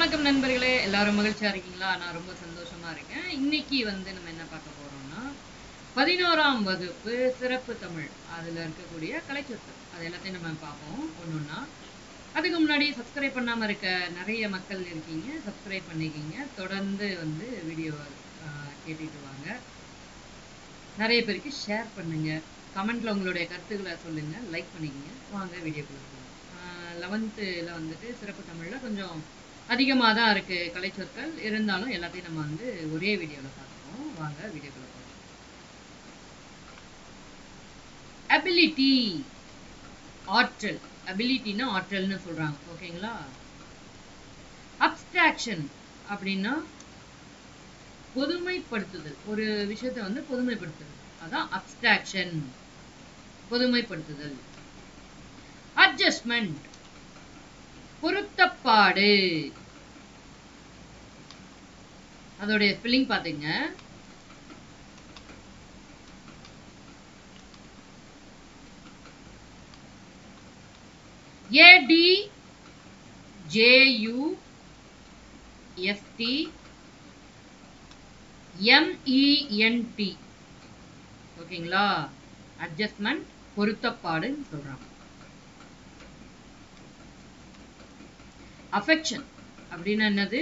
வணக்கம் நண்பர்களே, எல்லாரும் மகிழ்ச்சியா இருக்கீங்களா? நான் ரொம்ப சந்தோஷமா இருக்கேன். இன்னைக்கு நம்ம என்ன பார்க்க போறோம்னா 11ஆம் வகுப்பு சிறப்பு தமிழ் அதுல இருக்கக்கூடிய கலைச்சொற்கள் அது எல்லாத்தையும் நம்ம பார்ப்போம் ஒன்னொன்னா. அதுக்கு முன்னாடி சப்ஸ்கிரைப் பண்ணாம இருக்க நிறைய மக்கள் இருக்கீங்க, சப்ஸ்கிரைப் பண்ணிக்கிங்க. தொடர்ந்து வீடியோ கேட்டுட்டு வாங்க. நிறைய பேருக்கு ஷேர் பண்ணுங்க, கமெண்ட்ல உங்களுடைய கருத்துக்களை சொல்லுங்க, லைக் பண்ணிக்கிங்க. வாங்க வீடியோக்குள்ள போகலாம். 11th சிறப்பு தமிழ்ல கொஞ்சம் அதிகமாக தான் இருக்கு கலைச்சொற்கள், இருந்தாலும் எல்லாத்தையும் நம்ம ஒரே வீடியோவில் பார்த்துருவோம். வாங்க வீடியோக்குள்ள போகலாம். அபிலிட்டி, ஆற்றல். அபிலிட்டினா ஆற்றல்னு சொல்றாங்க, ஓகேங்களா? அப்ஸ்ட்ராக்ஷன் அப்படின்னா பொதுமைப்படுத்துதல், ஒரு விஷயத்தை பொதுமைப்படுத்துதல், அதான் அப்ஸ்ட்ராக்ஷன், பொதுமைப்படுத்துதல். அட்ஜஸ்ட்மெண்ட், பொருத்தப்பாடு. அதோடைய ஸ்பெல்லிங் பாத்தீங்க, ADJUSTMENT, ஓகேங்களா? அட்ஜஸ்ட்மெண்ட், பொருத்தப்பாடுன்னு சொல்றாங்க. அஃபெக்ஷன் அப்படின்னா என்னது?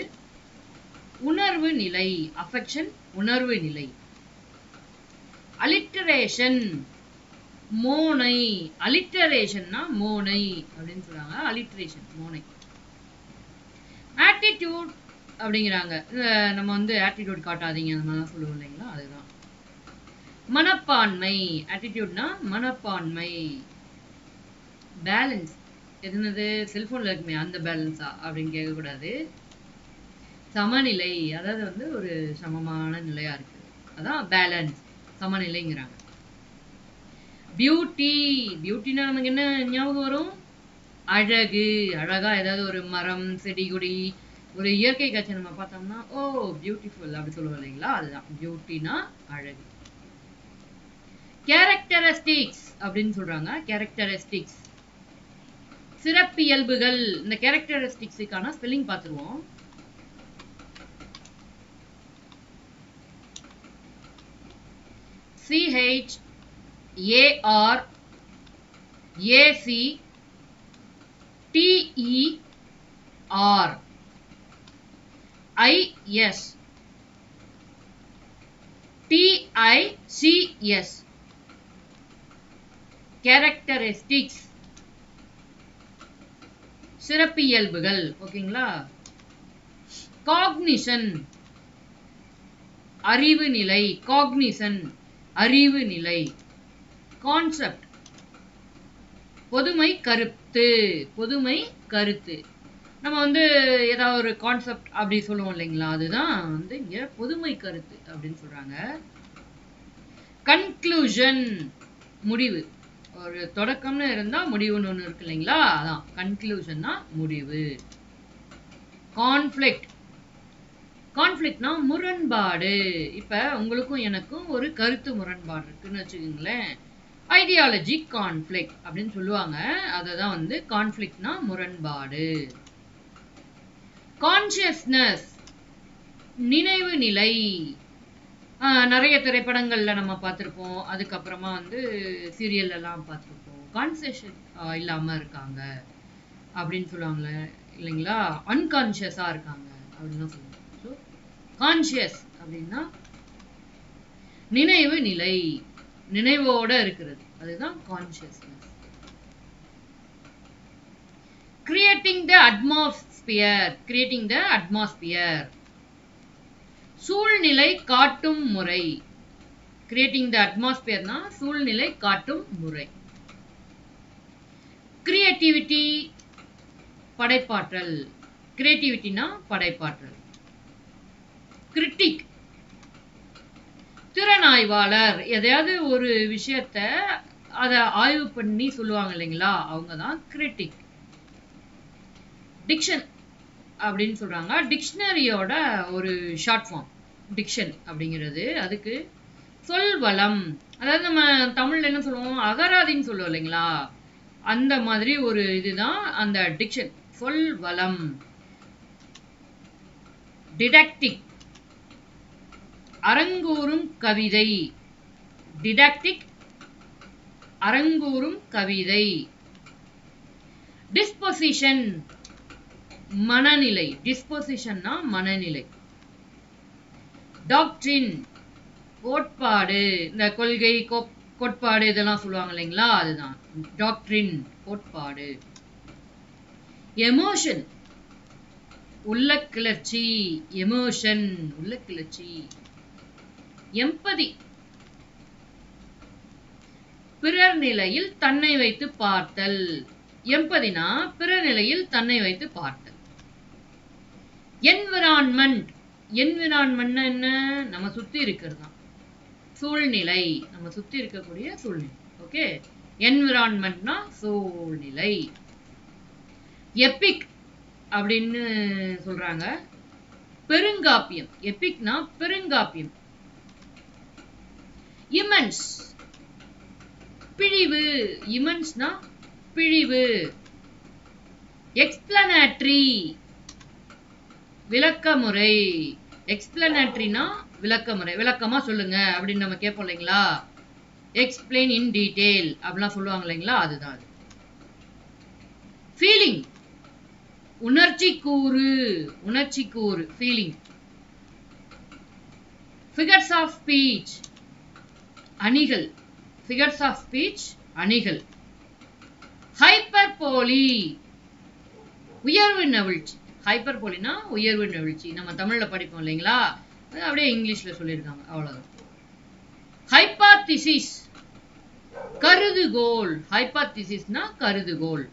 உணர்வு நிலை. அஃபெக்ஷன் உணர்வு நிலை. அலிட்டரேஷன், மோனை. அலிட்டரேஷன்னா மோனை அப்படின்னு சொல்றாங்க, அலிட்டரேஷன் மோனை. ஆட்டிடியூட் அப்படிங்கிறாங்க, நம்ம ஆட்டிடியூட் காட்டாதீங்க அந்த மாதிரி சொல்லுவோம் இல்லைங்களா, அதுதான். மனப்பான்மை, ஆட்டிடியூட்னா மனப்பான்மை. பேலன்ஸ், என்னது செல்போன்ல இருக்குமே அந்த பேலன்ஸா அப்படின்னு கேட்கக்கூடாது. சமநிலை, அதாவது ஒரு சமமான நிலையா இருக்கு, அதான் பேலன்ஸ், சமநிலைங்கிறாங்க. பியூட்டி, பியூட்டினா நமக்கு என்ன ஞாபகம் வரும்? அழகு. அழகா ஏதாவது ஒரு மரம், செடி, கொடி, ஒரு இயற்கை காட்சி நம்ம பார்த்தோம்னா ஓ பியூட்டிஃபுல் அப்படி சொல்லுவோம் இல்லைங்களா, அதுதான் பியூட்டினா அழகு. கேரக்டரிஸ்டிக்ஸ் அப்படின்னு சொல்றாங்க. கேரக்டரிஸ்டிக்ஸ் சிறப்பியல்புகள். இந்த கேரக்டரிஸ்டிக்ஸுக்கான ஸ்பெல்லிங் பார்த்துருவோம். CHARACTERISTICS, கேரக்டரிஸ்டிக்ஸ் சிறப்பியல்புகள், ஓகேங்களா? காக்னிஷன், அறிவு நிலை. காக்னிஷன் அறிவு நிலை. கான்செப்ட், பொதுமை கருத்து. பொதுமை கருத்து. நம்ம ஏதாவது ஒரு கான்செப்ட் அப்படி சொல்லுவோம் இல்லைங்களா, அதுதான் இங்க பொதுமை கருத்து அப்படின்னு சொல்றாங்க. கன்க்ளூஷன், முடிவு. ஒரு தொடக்கம்னு இருந்தா முடிவுன்னு ஒண்ணு இருக்கு இல்லைங்களா, அதான் கன்க்ளூஷன்னா முடிவு. கான்ஃப்ளிக்ட், கான்ஃப்ளிக்ட்னா முரண்பாடு. இப்ப உங்களுக்கும் எனக்கும் ஒரு கருத்து முரண்பாடு இருக்குன்னு வச்சுக்கோங்களேன், ஐடியாலஜி கான்ஃப்ளிக்ட் அப்படின்னு சொல்லுவாங்க. அததான் கான்ஃப்ளிக்ட்னா முரண்பாடு. கான்சியஸ்னஸ், நினைவு நிலை. நிறைய திரைப்படங்கள்ல நம்ம பார்த்திருப்போம், அதுக்கப்புறமா சீரியல் எல்லாம் பார்த்திருப்போம். கான்சியஸ் இல்லாம இருக்காங்க அப்படின்னு சொல்லுவாங்களே இல்லைங்களா, அன்கான்சியஸா இருக்காங்க அப்படின்னு சொல்லுவாங்க. ஸோ கான்சியஸ் அப்படின்னா நினைவு நிலை, நினைவோட இருக்கிறது, அதுதான் consciousness. Creating the atmosphere, creating the atmosphere சூழ்நிலை காட்டும் முறை. கிரியேட்டிங் த அட்மாஸ்பியர்னா சூழ்நிலை காட்டும் முறை. கிரியேட்டிவிட்டி, படைப்பாற்றல். கிரியேட்டிவிட்டினா படைப்பாற்றல். கிரிட்டிக், திறனாய்வாளர். எதையாவது ஒரு விஷயத்த அதை ஆய்வு பண்ணி சொல்லுவாங்க இல்லைங்களா, அவங்க தான் கிரிட்டிக். டிக்ஷன் அப்படின்னு சொல்றாங்க. டிக்ஷனரியோட ஒரு ஷார்ட் ஃபார்ம் டிக்ஷன் அப்படிங்கிறது. அதுக்கு சொல் வளம், அதாவது நம்ம தமிழ்ல என்ன சொல்லுவோம், அகராதின்னு சொல்லுவோம் இல்லைங்களா, அந்த மாதிரி ஒரு இதுதான் அந்த டிக்ஷன், சொல் வளம். டிடாக்டிக் அரங்கூறும் கவிதை. டிடாக்டிக் அரங்கூறும் கவிதை. டிஸ்பொசிஷன் மனநிலை. டிஸ்பொசிஷன்னா மனநிலை. டாக்ட்ரின் கோட்பாடு. இந்த கொள்கை கோட்பாடு இதெல்லாம் சொல்லுவாங்க இல்லைங்களா, அதுதான் டாக்ட்ரின் கோட்பாடு. எமோஷன் உள்ள கிளர்ச்சி. எமோஷன் உள்ள கிளர்ச்சி. எம்பதி பிறர் நிலையில் தன்னை வைத்து பார்த்தல். எம்பதினா பிறர் நிலையில் தன்னை வைத்து பார்த்தல். என்விரான்மெண்ட். என்விரான்மெண்ட் என்ன? நம்ம சுத்தி இருக்கிறது தான் சூழ்நிலை. நம்ம சுத்தி இருக்கக்கூடிய சூழ்நிலை. ஓகே, என்விரான்மெண்ட்னா சூழ்நிலை. எபிக் அப்படின்னு சொல்றாங்க. பெருங்காப்பியம். எபிக்னா பெருங்காப்பியம். இமன்ஸ் பிழிவு. இமன்ஸ்னா பிழிவு. எக்ஸ்பிளனேட்டரி விளக்கமுறை. எக்ஸ்பிளனேட்டரினா விளக்கமுறை. விளக்கமா சொல்லுங்க அப்படின்னு நம்ம கேட்போம் இல்லைங்களா, எக்ஸ்பிளைன் இன் டீடைல் அப்படிலாம் சொல்லுவாங்க இல்லைங்களா, அதுதான் அது. ஃபீலிங் உணர்ச்சி கூறு. உணர்ச்சி கூறு ஃபீலிங். ஃபிகர்ஸ் ஆஃப் ஸ்பீச் அணிகள். ஃபிகர்ஸ் ஆஃப் ஸ்பீச் அணிகள். ஹைப்பர்போலி உயர்வு நவிழ்ச்சி. ஹைப்பர்போலினா உயர்வு நவிழ்ச்சி. நம்ம தமிழ்ல படிப்போம் இல்லைங்களா, அப்படியே இங்கிலீஷ்ல சொல்லியிருக்காங்க, அவ்வளவுதான். ஹைபாத்திசிஸ் கருதுகோள். ஹைபாத்திசிஸ்னா கருதுகோள்.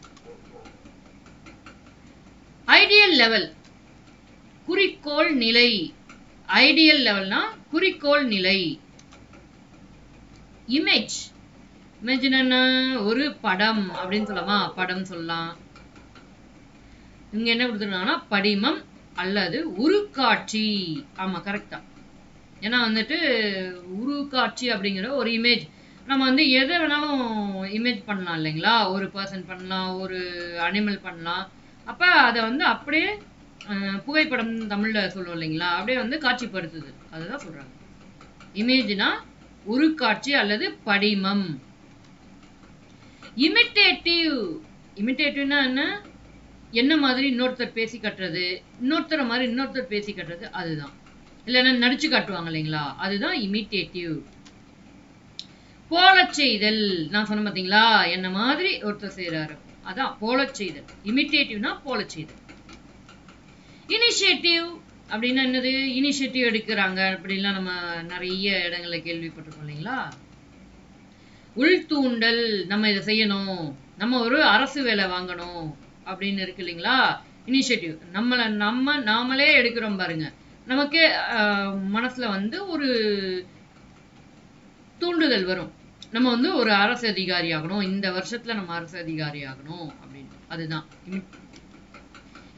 ஐடியல் லெவல் குறிக்கோள் நிலை. ஐடியல் லெவல்னா குறிக்கோள் நிலை. இமேஜ். இமேஜ் என்ன? ஒரு படம் அப்படின்னு சொல்லலாமா, படம் சொல்லலாம். இங்க என்ன கொடுத்துருக்காங்கன்னா படிமம் அல்லது உருக்காட்சி. ஆமா, கரெக்டா. ஏன்னா வந்துட்டு உருக்காட்சி அப்படிங்கிற ஒரு இமேஜ். நம்ம வந்து எதை வேணாலும் இமேஜ் பண்ணலாம் இல்லைங்களா, ஒரு பர்சன் பண்ணலாம், ஒரு அனிமல் பண்ணலாம். அப்ப அதை வந்து அப்படியே புகைப்படம் தமிழ்ல சொல்லுவோம் இல்லைங்களா, அப்படியே வந்து காட்சிப்படுத்துது, அதுதான் சொல்றாங்க. இமேஜ்னா உருக்காட்சி அல்லது படிமம். இமிட்டேட்டிவ். இமிட்டேட்டிவ்னா என்ன? என்ன மாதிரி இன்னொருத்தர் பேசி கட்டுறது, இன்னொருத்தர மாதிரி இன்னொருத்தர் பேசி கட்டுறது, அதுதான். இல்லைன்னா நடிச்சு காட்டுவாங்க இல்லைங்களா, அதுதான் இமிட்டேட்டிவ். போலச் செய்தல். நான் சொன்ன பார்த்தீங்களா, என்ன மாதிரி ஒருத்தர் செய்யறாரு, அதான் போலச் செய்தல். இமிட்டேட்டிவ்னா போலச் செய்தல். இனிஷியேட்டிவ் அப்படின்னா என்னது? இனிஷியேட்டிவ் எடுக்கிறாங்க அப்படின்லாம் நம்ம நிறைய இடங்கள்ல கேள்விப்பட்டிருக்கோம் இல்லைங்களா. உள்தூண்டல். நம்ம இதை செய்யணும், நம்ம ஒரு அரசு வேலை வாங்கணும் அப்படின்னு இருக்கு இல்லைங்களா, இனிஷியேட்டிவ். நாமளே எடுக்கிறோம் பாருங்க, நமக்கு மனசுல வந்து ஒரு தூண்டுதல் வரும், நம்ம வந்து ஒரு அரசு அதிகாரி ஆகணும், இந்த வருஷத்துல நம்ம அரசு அதிகாரி ஆகணும் அப்படின்னு. அதுதான்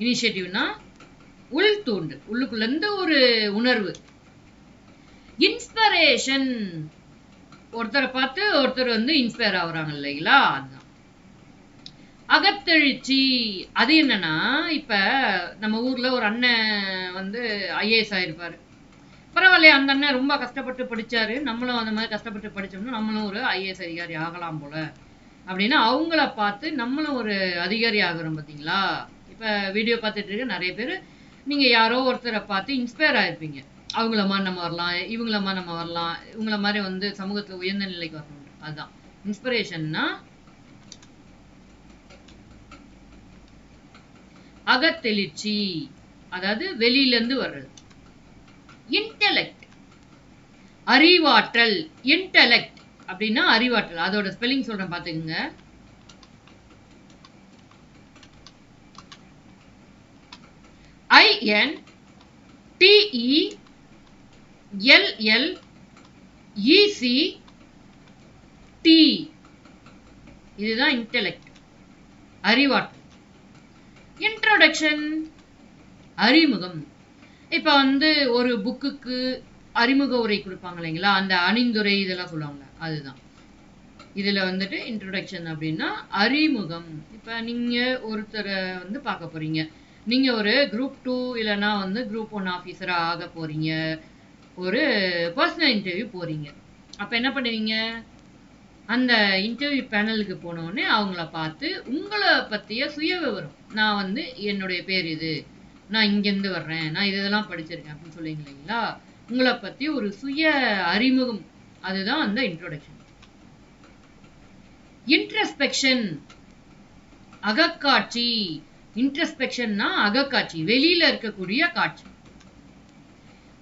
இனிஷியேட்டிவ்னா உள் தூண்டல், உள்ளுக்குள்ள இருந்து ஒரு உணர்வு. இன்ஸ்பிரேஷன். ஒருத்தரை பார்த்து ஒருத்தர் வந்து இன்ஸ்பயர் ஆகுறாங்க இல்லைங்களா, அதுதான். அகத்தெழுச்சி. அது என்னன்னா, இப்ப நம்ம ஊர்ல ஒரு அண்ணன் வந்து ஐஏஎஸ் ஆயிருப்பாரு. பரவாயில்லையா, அந்த அண்ணன் ரொம்ப கஷ்டப்பட்டு படிச்சாரு, நம்மளும் அந்த மாதிரி கஷ்டப்பட்டு படிச்சோம்னா நம்மளும் ஒரு ஐஏஎஸ் அதிகாரி ஆகலாம் போல அப்படின்னு அவங்கள பார்த்து நம்மளும் ஒரு அதிகாரி ஆகுறோம் பார்த்தீங்களா. இப்ப வீடியோ பார்த்துட்டு இருக்க நிறைய பேர் நீங்க யாரோ ஒருத்தரை பார்த்து இன்ஸ்பயர் ஆயிருப்பீங்க. அவங்கள மாதிரி நம்ம வரலாம், இவங்கள மாதிரி நம்ம வரலாம், இவங்கள மாதிரி வந்து சமூகத்துல உயர்ந்த நிலைக்கு வரணும். அதுதான் இன்ஸ்பிரேஷன்னா. அகத்தெளிர்ச்சி, அதாவது வெளியில இருந்து வர்றது. இன்டெலெக்ட் அறிவாற்றல். இன்டெலெக்ட் அப்படின்னா அறிவாற்றல். அதோட ஸ்பெல்லிங் சொல்றேன் பாத்துக்கங்க. INTELLECT. இதுதான் இன்டெலெக்ட், அறிவாற்றல். இன்ட்ரோடக்ஷன் அறிமுகம். இப்ப வந்து ஒரு புக்குக்கு அறிமுக உரை கொடுப்பாங்க இல்லைங்களா, அந்த அணிந்துரை இதெல்லாம் சொல்லுவாங்க, அதுதான். இதுல வந்துட்டு இன்ட்ரோடக்ஷன் அப்படின்னா அறிமுகம். இப்ப நீங்க ஒருத்தரை வந்து பார்க்க போறீங்க, நீங்க ஒரு குரூப் 2 இல்லைன்னா வந்து குரூப் 1 ஆஃபீஸரா ஆக போறீங்க. ஒரு பர்சனல் இன்டர்வியூ போறீங்க. அப்ப என்ன பண்ணுவீங்க? அந்த இன்டர்வியூ பேனலுக்கு போனோடனே அவங்கள பார்த்து உங்களை பத்திய சுய விவரம், நான் வந்து என்னுடைய பேர் இது, நான் இங்கேருந்து வர்றேன், நான் இதெல்லாம் படிச்சிருக்கேன் அப்படின்னு சொல்லுவீங்க இல்லைங்களா? உங்களை பத்தி ஒரு சுய அறிமுகம், அதுதான் அந்த இன்ட்ரோடக்ஷன். இன்ட்ரஸ்பெக்ஷன், அகக்காட்சி. இன்ட்ரஸ்பெக்ஷன்னா அகக்காட்சி, வெளியில இருக்கக்கூடிய காட்சி.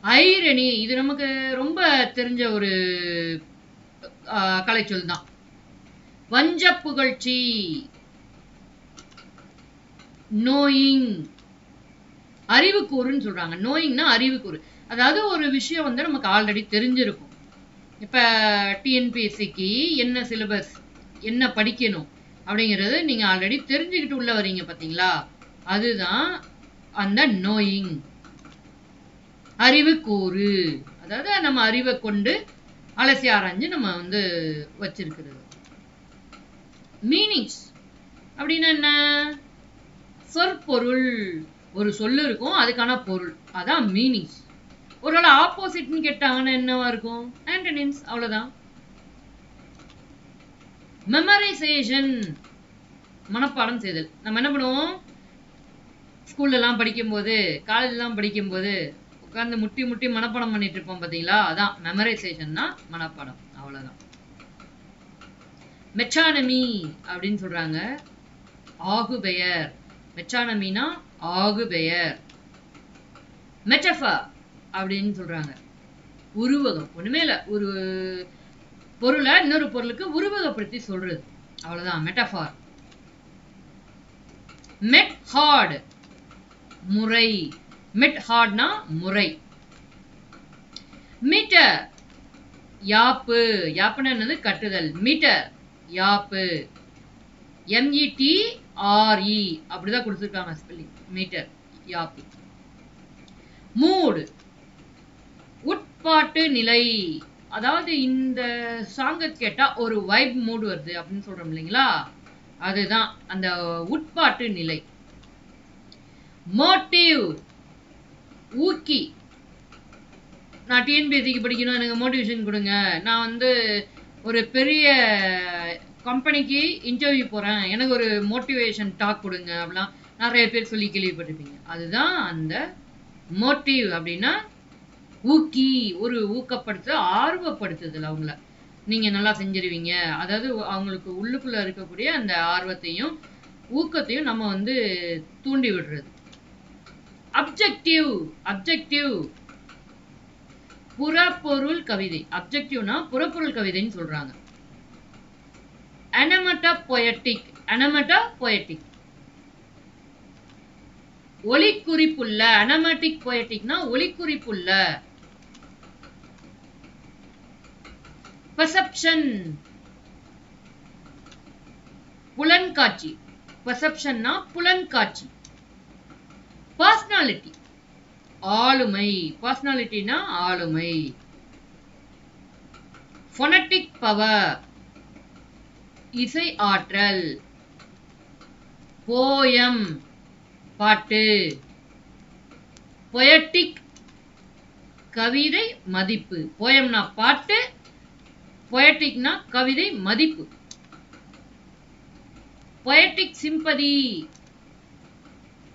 ஐரணி, இது நமக்கு ரொம்ப தெரிஞ்ச ஒரு கலைச்சொல் தான். வஞ்ச புகழ்ச்சி, நோயிங், அறிவுக்கூறுன்னு சொல்றாங்க. நோயிங்னா அறிவுக்கூறு. அதாவது ஒரு விஷயம் வந்து நமக்கு ஆல்ரெடி தெரிஞ்சிருக்கும். இப்ப டிஎன்பிஎஸ்சிக்கு என்ன சிலபஸ், என்ன படிக்கணும் அப்படிங்கிறது நீங்க ஆல்ரெடி தெரிஞ்சுக்கிட்டு உள்ள வரீங்க பாத்தீங்களா? அதுதான் அந்த நோயிங், அறிவுக்கூறு. அதாவது நம்ம அறிவை கொண்டு அலசி ஆராய்ஞ்சு நம்ம வந்து வச்சிருக்கிறது. மீனிங்ஸ் அப்படின்னா என்ன? சொற்பொருள். ஒரு சொல்லு இருக்கும், அதுக்கான பொருள், அதான் மீனிங்ஸ். ஒருவேளை ஆப்போசிட்னு கேட்டாங்கன்னா என்னவா இருக்கும்? ஆன்டனிம்ஸ், அவ்வளவுதான். மெமரைசேஷன், மனப்பாடம் செய்தல். நம்ம என்ன பண்ணுவோம்? ஸ்கூல்ல எல்லாம் படிக்கும் போது, காலேஜ் எல்லாம் படிக்கும் போது உட்கார்ந்து முட்டி முட்டி மனப்பாடம் பண்ணிட்டு இருப்போம் பாத்தீங்களா? அதான் மெமரைசேஷன்னா மனப்பாடம், அவ்வளவுதான். மெச்சானமி அப்படின்னு சொல்றாங்க, ஆகு பெயர். மெச்சானமினா ஆகு பெயர். மெட்டஃபர் அப்படின்னு சொல்றாங்க, உருவகம். ஒண்ணுமே இல்ல, ஒரு பொருளை இன்னொரு பொருளுக்கு உருவகப்படுத்தி சொல்றது, அவ்வளவுதான் மெட்டஃபார். மெட் ஹார்ட், முறை. மெட் ஹார்ட்னா முறை. மீட்டர், யாப்பு. யாப்புன்னா என்னது? கட்டுதல். மீட்டர், யாப்பு. METRE அப்படிதான் கொடுத்திருக்காங்க ஸ்பெல்லிங். மீட்டர், யாப்பு. மூட், உட்பாட்டு நிலை. அதாவது இந்த சாங்க கேட்டா ஒரு வைப் மூட் வருது அப்படின்னு சொல்றோம் இல்லைங்களா? அதுதான் அந்த உட்பாட்டு நிலை. மோட்டிவ், ஊக்கி. நான் டிஎன்பிஎஸ்சிக்கு படிக்கணும், எனக்கு மோட்டிவேஷன் கொடுங்க, நான் வந்து ஒரு பெரிய கம்பெனிக்கு இன்டர்வியூ போறேன், எனக்கு ஒரு மோட்டிவேஷன் டாக் கொடுங்க அப்படிலாம் நிறைய பேர் சொல்லி கேள்விப்பட்டிருப்பீங்க. அதுதான் அந்த மோட்டிவ். அப்படின்னா ஊக்கி, ஒரு ஊக்கப்படுத்த, ஆர்வப்படுத்துதல். அவங்கள நீங்க நல்லா செஞ்சிருவீங்க, அதாவது அவங்களுக்கு உள்ளுக்குள்ள இருக்கக்கூடிய அந்த ஆர்வத்தையும் ஊக்கத்தையும் நம்ம வந்து தூண்டி விடுறது. அப்ஜெக்டிவ், அப்ஜெக்டிவ், புறப்பொருள் கவிதை. அப்ஜெக்டிவ்னா புறப்பொருள் கவிதைன்னு சொல்றாங்க. அனமட்டபொயட்டிக், அனமட்டபொயட்டிக், ஒளிக்குறிப்புள்ள. அனமட்டிக் பொயட்டிக்னா ஒளிக்குறிப்புள்ள. பெர்செப்ஷன், புலன்காட்சி. பெர்செப்ஷன்னா புலன்காட்சி. பர்சனாலிட்டி, ஆளுமை. பர்சனாலிட்டினா ஆளுமை. ஃபோனடிக் பவர், இசை ஆற்றல். போயம், பாட்டு. பொயட்டிக், கவிதை மதிப்பு. போயம்னா பாட்டு, பொயட்டிக்னா கவிதை மதிப்பு. பொயட்டிக் சிம்பதி,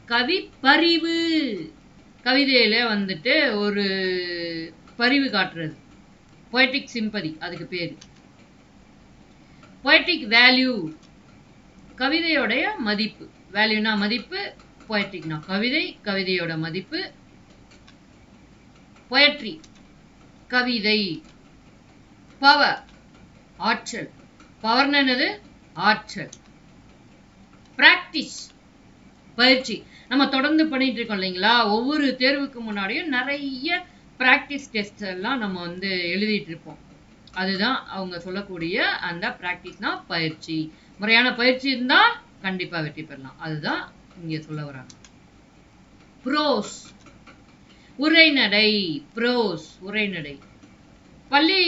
கவி பரிவு. கவிதையில வந்துட்டு ஒரு பரிவு காட்டுறது, பொயட்டிக் சிம்பதி, அதுக்கு பேரு. பொயட்டிக் வேல்யூ, கவிதையோடைய மதிப்பு. வேல்யூனா மதிப்பு, பொயட்டிக்னா கவிதை, கவிதையோட மதிப்பு. பொயட்ரி, கவிதை. பவர், ஆற்றல். பவர்னா என்னது? ஆற்றல். பிராக்டிஸ், பயிற்சி. நம்ம தொடர்ந்து பண்ணிட்டு இருக்கோம் இல்லைங்களா? ஒவ்வொரு தேர்வுக்கு முன்னாடியும் நிறைய பிராக்டிஸ் டெஸ்ட் எல்லாம் நம்ம வந்து எழுதிட்டு இருப்போம். அதுதான் அவங்க சொல்லக்கூடிய அந்த பிராக்டிஸ்னா பயிற்சி. முறையான பயிற்சி இருந்தா கண்டிப்பா வெற்றி பெறலாம், அதுதான் இங்க சொல்ல வராங்க. ப்ரோஸ், உரைநடை. ப்ரோஸ், உரைநடை. பள்ளி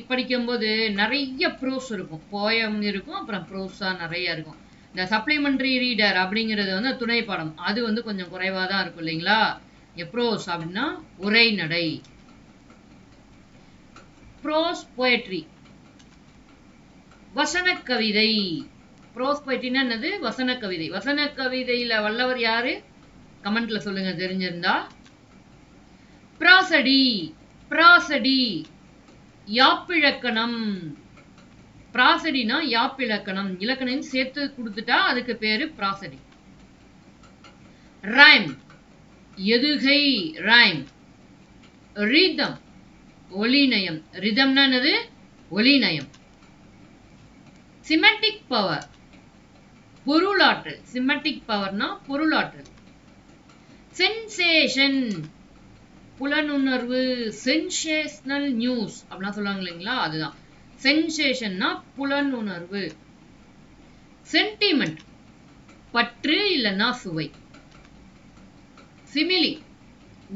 படிக்கும்போது நிறைய ப்ரோஸ் இருக்கும், போயம் இருக்கும், அப்புறம் ப்ரோஸா நிறைய இருக்கும். இந்த சப்ளிமெண்டரி ரீடர் அப்படிங்கிறது வந்து துணை பாடம், அது வந்து கொஞ்சம் குறைவா தான் இருக்கும் இல்லைங்களா. ப்ரோஸ் அப்படின்னா உரைநடை. ப்ரோஸ் போயட்ரி வசன கவிதை. ப்ரோஸ் போயட்ரின்னா என்னது? வசன கவிதை. வசன கவிதையில வல்லவர் யாரு? கமெண்ட்ல சொல்லுங்க தெரிஞ்சிருந்தா. பிராசடி. பிராசடி யாப்பிழக்கணம். பிராசடினா யாப்பிலக்கணம், இலக்கணம் சேர்த்து கொடுத்துட்டா அதுக்கு பேரு பிராசடி. ரைம் எதுகை ரைம். ரிதம் ஒலிநயம். ரிதம்னா என்னது? ஒலிநயம். சிமெண்டிக் பவர் பொருளாற்றல். சிமெண்டிக் பவர்னா பொருளாற்றல். சென்சேஷன் புலனுணர்வு. சென்சேஷனல் நியூஸ் அப்படின்னா சொல்லுவாங்க இல்லைங்களா, அதுதான் சென்சேஷன்னா புலனுணர்வு. சென்டிமெண்ட் பற்று இல்லைன்னா சுவை. சிமிலி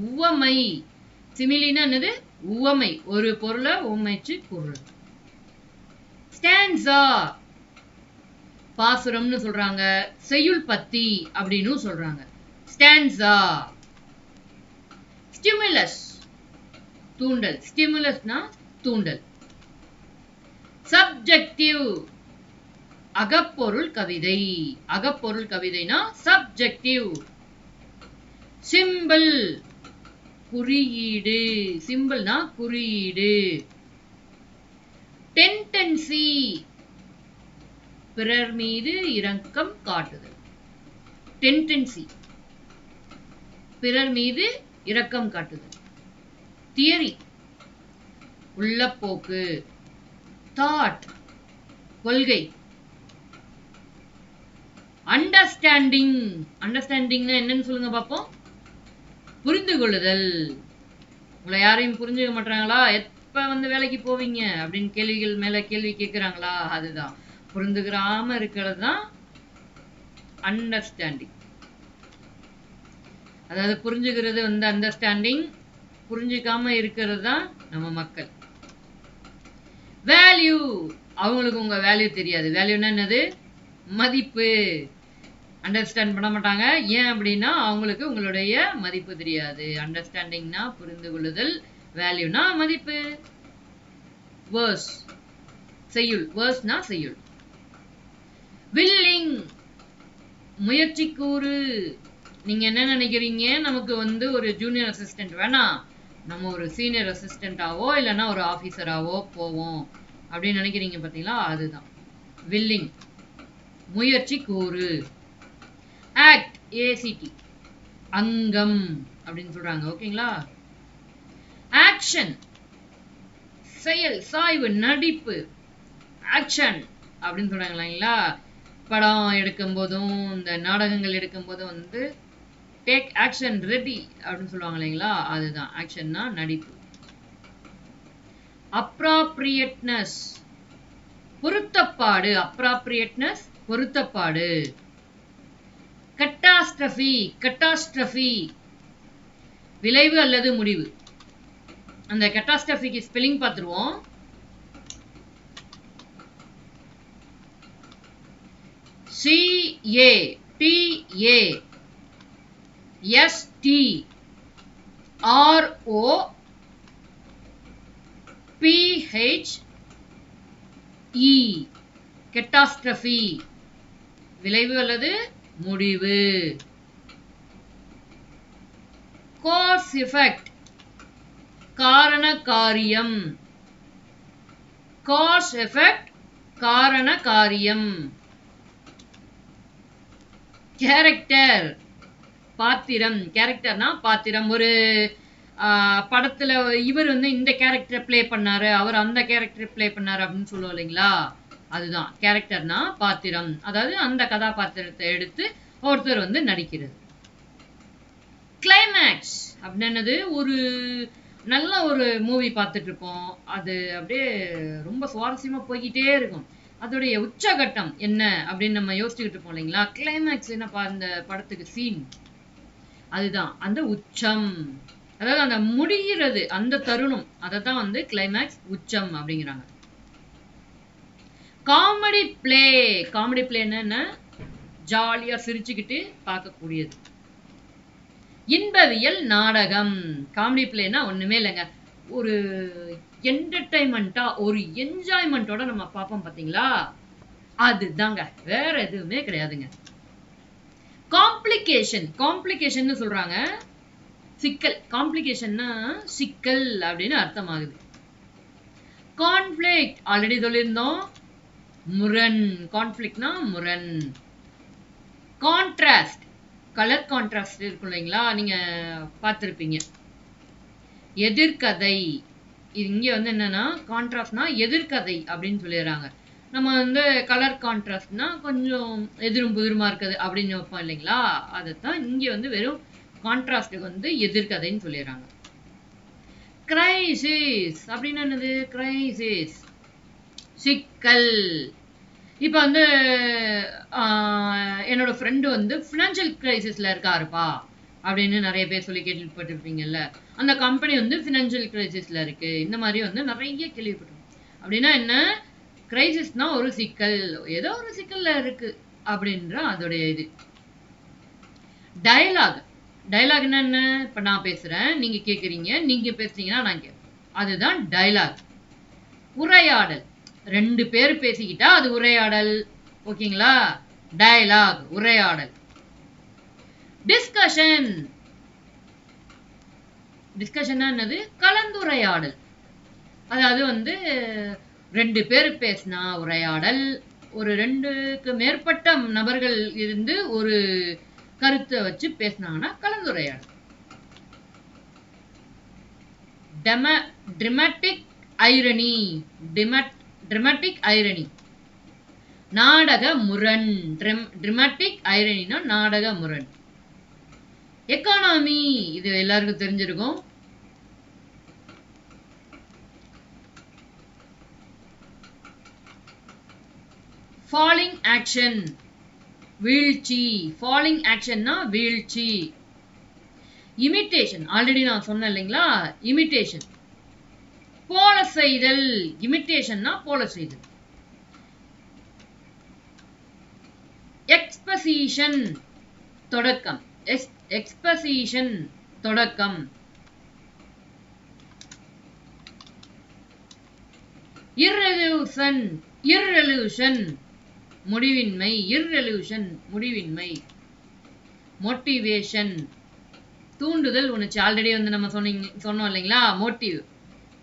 உவமை. சிமிலினா என்னது? உவமை, ஒரு பொருளை உவமைச்சு கூறுறது. ஸ்டான்ஸா பாசுரம்னு சொல்றாங்க, செய்யுள் பத்தி அப்படின்னு சொல்றாங்க. ஸ்டான்ஸா. ஸ்டிமுலஸ் தூண்டல். ஸ்டிமுலஸ்னா தூண்டல். சப்ஜெக்டிவ் அகப்பொருள் கவிதை. அகப்பொருள் கவிதைனா சப்ஜெக்டிவ். சிம்பிள் குறியீடு. சிம்பிள்னா குறியீடு. டெண்டன்சி பிறர் மீது இரக்கம் காட்டுதல். டெண்டன்சி பிறர் மீது இரக்கம் காட்டுதல். தியரி உள்ளப்போக்கு. தாட் கொள்கை. அண்டர்ஸ்டாண்டிங். அண்டர்ஸ்டாண்டிங்னா என்னன்னு சொல்லுங்க பாப்போம். புரிந்து கொள்ளுதல். உங்களை யாரையும் புரிஞ்சுக்க மாட்டாங்களா, எப்ப வந்து வேலைக்கு போவீங்க அப்படின்னு கேள்விகள் மேல கேள்வி கேட்கிறாங்களா, அதுதான் புரிந்துக்கிறாம இருக்கிறது தான் அண்டர்ஸ்டாண்டிங். அதாவது புரிஞ்சுக்கிறது வந்து அண்டர்ஸ்டாண்டிங், புரிஞ்சுக்காம இருக்கிறது தான் நம்ம மக்கள். வேல்யூ அவங்களுக்கு உங்க வேல்யூ தெரியாது. வேல்யூன்னா என்னது? மதிப்பு. அண்டர்ஸ்டாண்ட் பண்ண மாட்டாங்க. ஏன் அப்படின்னா அவங்களுக்கு உங்களுடைய மதிப்பு தெரியாது. அண்டர்ஸ்டாண்டிங்னா புரிந்து கொள்ளுதல், வேல்யூனா மதிப்பு. வேர்ஸ் செய்யுள். வேர்ஸ்னா செய்யுள். வில்லிங் முயற்சி கூறு. நீங்க என்ன நினைக்கிறீங்க? நமக்கு வந்து ஒரு ஜூனியர் அசிஸ்டன்ட் வேணாம், நம்ம ஒரு சீனியர் அசிஸ்டன்டாவோ இல்லைன்னா ஒரு ஆபீசராவோ போவோம் அப்படின்னு நினைக்கிறீங்க பாத்தீங்களா, அதுதான் வில்லிங். முயற்சி கூறு. ஆக்ட் ஏசிடி அங்கம் அப்படின்னு சொல்றாங்க. ஓகேங்களா. ஆக்ஷன் செயல், சாய்வு, நடிப்பு. ஆக்ஷன் அப்படின்னு சொல்றாங்க இல்லைங்களா. படம் எடுக்கும் போதும் இந்த நாடகங்கள் எடுக்கும் போதும் வந்து டேக் ஆக்ஷன் ரெடி அப்படின்னு சொல்லுவாங்க இல்லைங்களா, அதுதான் ஆக்ஷன்னா நடிப்பு. அப்ராப்ரியேட்னஸ் பொருத்தப்பாடு. அப்ராப்ரியேட்னஸ் பொருத்தப்பாடு. கட்டாஸ்ட்ரஃபி. கட்டாஸ்ட்ரஃபி விளைவு அல்லது முடிவு. அந்த கட்டாஸ்ட்ரஃபிக்கு ஸ்பெல்லிங் பார்த்துருவோம். CATASTROPHE. கட்டாஸ்ட்ரஃபி விளைவு அல்லது முடிவு. காஸ் எஃபெக்ட் காரண காரியம். காஸ் எஃபெக்ட் காரண காரியம். கேரக்டர் பாத்திரம். கேரக்டர்னா பாத்திரம். ஒரு படத்துல இவர் வந்து இந்த கேரக்டர் பிளே பண்ணாரு, அவர் அந்த கேரக்டர் பிளே பண்ணாரு அப்படின்னு சொல்லுவோம் இல்லைங்களா, அதுதான் கேரக்டர்னா பாத்திரம். அதாவது அந்த கதாபாத்திரத்தை எடுத்து ஒருத்தர் வந்து நடிக்கிறது. கிளைமேக்ஸ் அப்படின்னது ஒரு நல்ல ஒரு மூவி பார்த்துட்டு இருப்போம், அது அப்படியே ரொம்ப சுவாரஸ்யமா போய்கிட்டே இருக்கும். அதோடைய உச்சகட்டம் என்ன அப்படின்னு நம்ம யோசிச்சுக்கிட்டு இருப்போம் இல்லைங்களா. கிளைமேக்ஸ் என்னப்பா இந்த படத்துக்கு சீன், அதுதான் அந்த உச்சம். அதாவது அந்த முடிகிறது அந்த தருணம், அததான் வந்து கிளைமேக்ஸ், உச்சம் அப்படிங்கிறாங்க. Comedy play. காமெடி பிளே என்ன? ஜாலியா சிரிச்சுக்கிட்டு பார்க்கக்கூடியது. இன்பவியல் நாடகம். காமெடி பிளேனா ஒண்ணுமே இல்லைங்க, ஒரு என்டர்டைன்மெண்டா ஒரு என்ஜாய்மெண்டோட நம்ம பார்ப்போம் பாத்தீங்களா, அதுதாங்க, வேற எதுவுமே கிடையாதுங்க. காம்ப்ளிகேஷன். காம்ப்ளிகேஷன் சொல்றாங்க சிக்கல். காம்ப்ளிகேஷன்னா சிக்கல் அப்படின்னு அர்த்தமாகுது. கான்ஃப்ளிக்ட் ஆல்ரெடி சொல்லியிருந்தோம், முரண். கான்ஃப்ளிக்ட்னா முரண். கான்ட்ராஸ்ட், கலர் கான்ட்ராஸ்ட் இருக்கும் இல்லைங்களா, நீங்க பார்த்திருப்பீங்க. எதிர்கதை. இங்க வந்து என்னன்னா கான்ட்ராஸ்ட்னா எதிர்கதை அப்படின்னு சொல்லிடுறாங்க. நம்ம வந்து கலர் கான்ட்ராஸ்ட்னா கொஞ்சம் எதிரும் புதிருமா இருக்குது அப்படின்னு வைப்போம் இல்லைங்களா, அதைத்தான் இங்க வந்து வெறும் கான்ட்ராஸ்டுக்கு வந்து எதிர்கதைன்னு சொல்லிடுறாங்க. கிரைசிஸ் அப்படின்னு என்னது? கிரைசிஸ் சிக்கல். இப்ப வந்து என்னோட ஃப்ரெண்டு வந்து ஃபினான்ஷியல் கிரைசிஸ்ல இருக்காருப்பா அப்படின்னு நிறைய பேர் சொல்லி கேள்விப்பட்டிருப்பீங்கல்ல. அந்த கம்பெனி வந்து ஃபினான்ஷியல் கிரைசிஸ்ல இருக்கு, இந்த மாதிரி வந்து நிறைய கேள்விப்பட்டிருக்கோம். அப்படின்னா என்ன? கிரைசிஸ்னா ஒரு சிக்கல், ஏதோ ஒரு சிக்கல்ல இருக்கு அப்படின்ற அதோடைய இது. டயலாக். டயலாக்னா என்ன? இப்ப நான் பேசுறேன், நீங்க கேக்குறீங்க, நீங்க பேசுறீங்கன்னா நான் கேட்பேன், அதுதான் டயலாக். உரையாடல். ரெண்டு பேர் பேசிக்கிட்டா அது உரையாடல். ஓகேங்களா? டயலாக், உரையாடல். டிஸ்கஷன். டிஸ்கஷன்னா என்னது? கலந்துரையாடல். அதாவது வந்து ரெண்டு பேர் பேசினா உரையாடல், ஒரு ரெண்டுக்கு மேற்பட்ட நபர்கள் இருந்து ஒரு கருத்தை வச்சு பேசினாங்கன்னா கலந்துரையாடல். Dramatic irony. ட்ரமாட்டிக் ஐரணி, நாடக முரண். ட்ரமாட்டிக் ஐரணினா நாடக முரண். எக்கானமி, இது எல்லாருக்கும் தெரிஞ்சிருக்கும். ஃபாலிங் ஆக்ஷன், வீழ்ச்சி. ஃபாலிங் ஆக்ஷன்னா வீழ்ச்சி. இமிட்டேஷன், ஆல்ரெடி நான் சொன்னேன் இல்லைங்களா, இமிட்டேஷன். போல செய்தல். இமிட்டேஷன்னா போல செய்தல். எக்ஸ்பசிஷன், தொடக்கம். எக்ஸ்பசிஷன், தொடக்கம். இர்ரெலூஷன். இர்ரெலூஷன், முடிவின்மை. இர்ரெலூஷன், முடிவின்மை. மோட்டிவேஷன், தூண்டுதல் உணர்ச்சி. ஆல்ரெடி வந்து நம்ம சொன்னோம் இல்லைங்களா, மோட்டிவ்.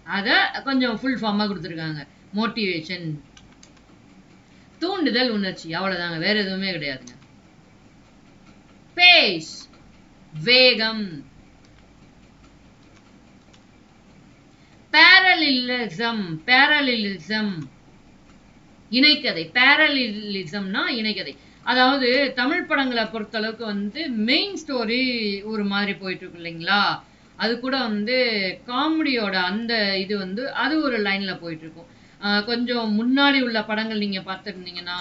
அத கொஞ்சம் ஃபுல் ஃபார்மா கொடுத்துருக்காங்க, மோட்டிவேஷன். தூண்டுதல் உணர்ச்சி, அவ்வளவுதாங்க, வேற எதுவுமே கிடையாதுங்க. பேஸ், வேகம். பேரலிசம். பேரலிசம், இணைக்கதை. பேரலிசம்னா இணைக்கதை. அதாவது தமிழ் படங்களை பொறுத்த அளவுக்கு வந்து மெயின் ஸ்டோரி ஒரு மாதிரி போயிட்டு இருக்கு இல்லைங்களா, அது கூட வந்து காமெடியோட அந்த இது வந்து அது ஒரு லைன்ல போயிட்டு இருக்கும். கொஞ்சம் முன்னாடி உள்ள படங்கள் நீங்க பார்த்துருந்தீங்கன்னா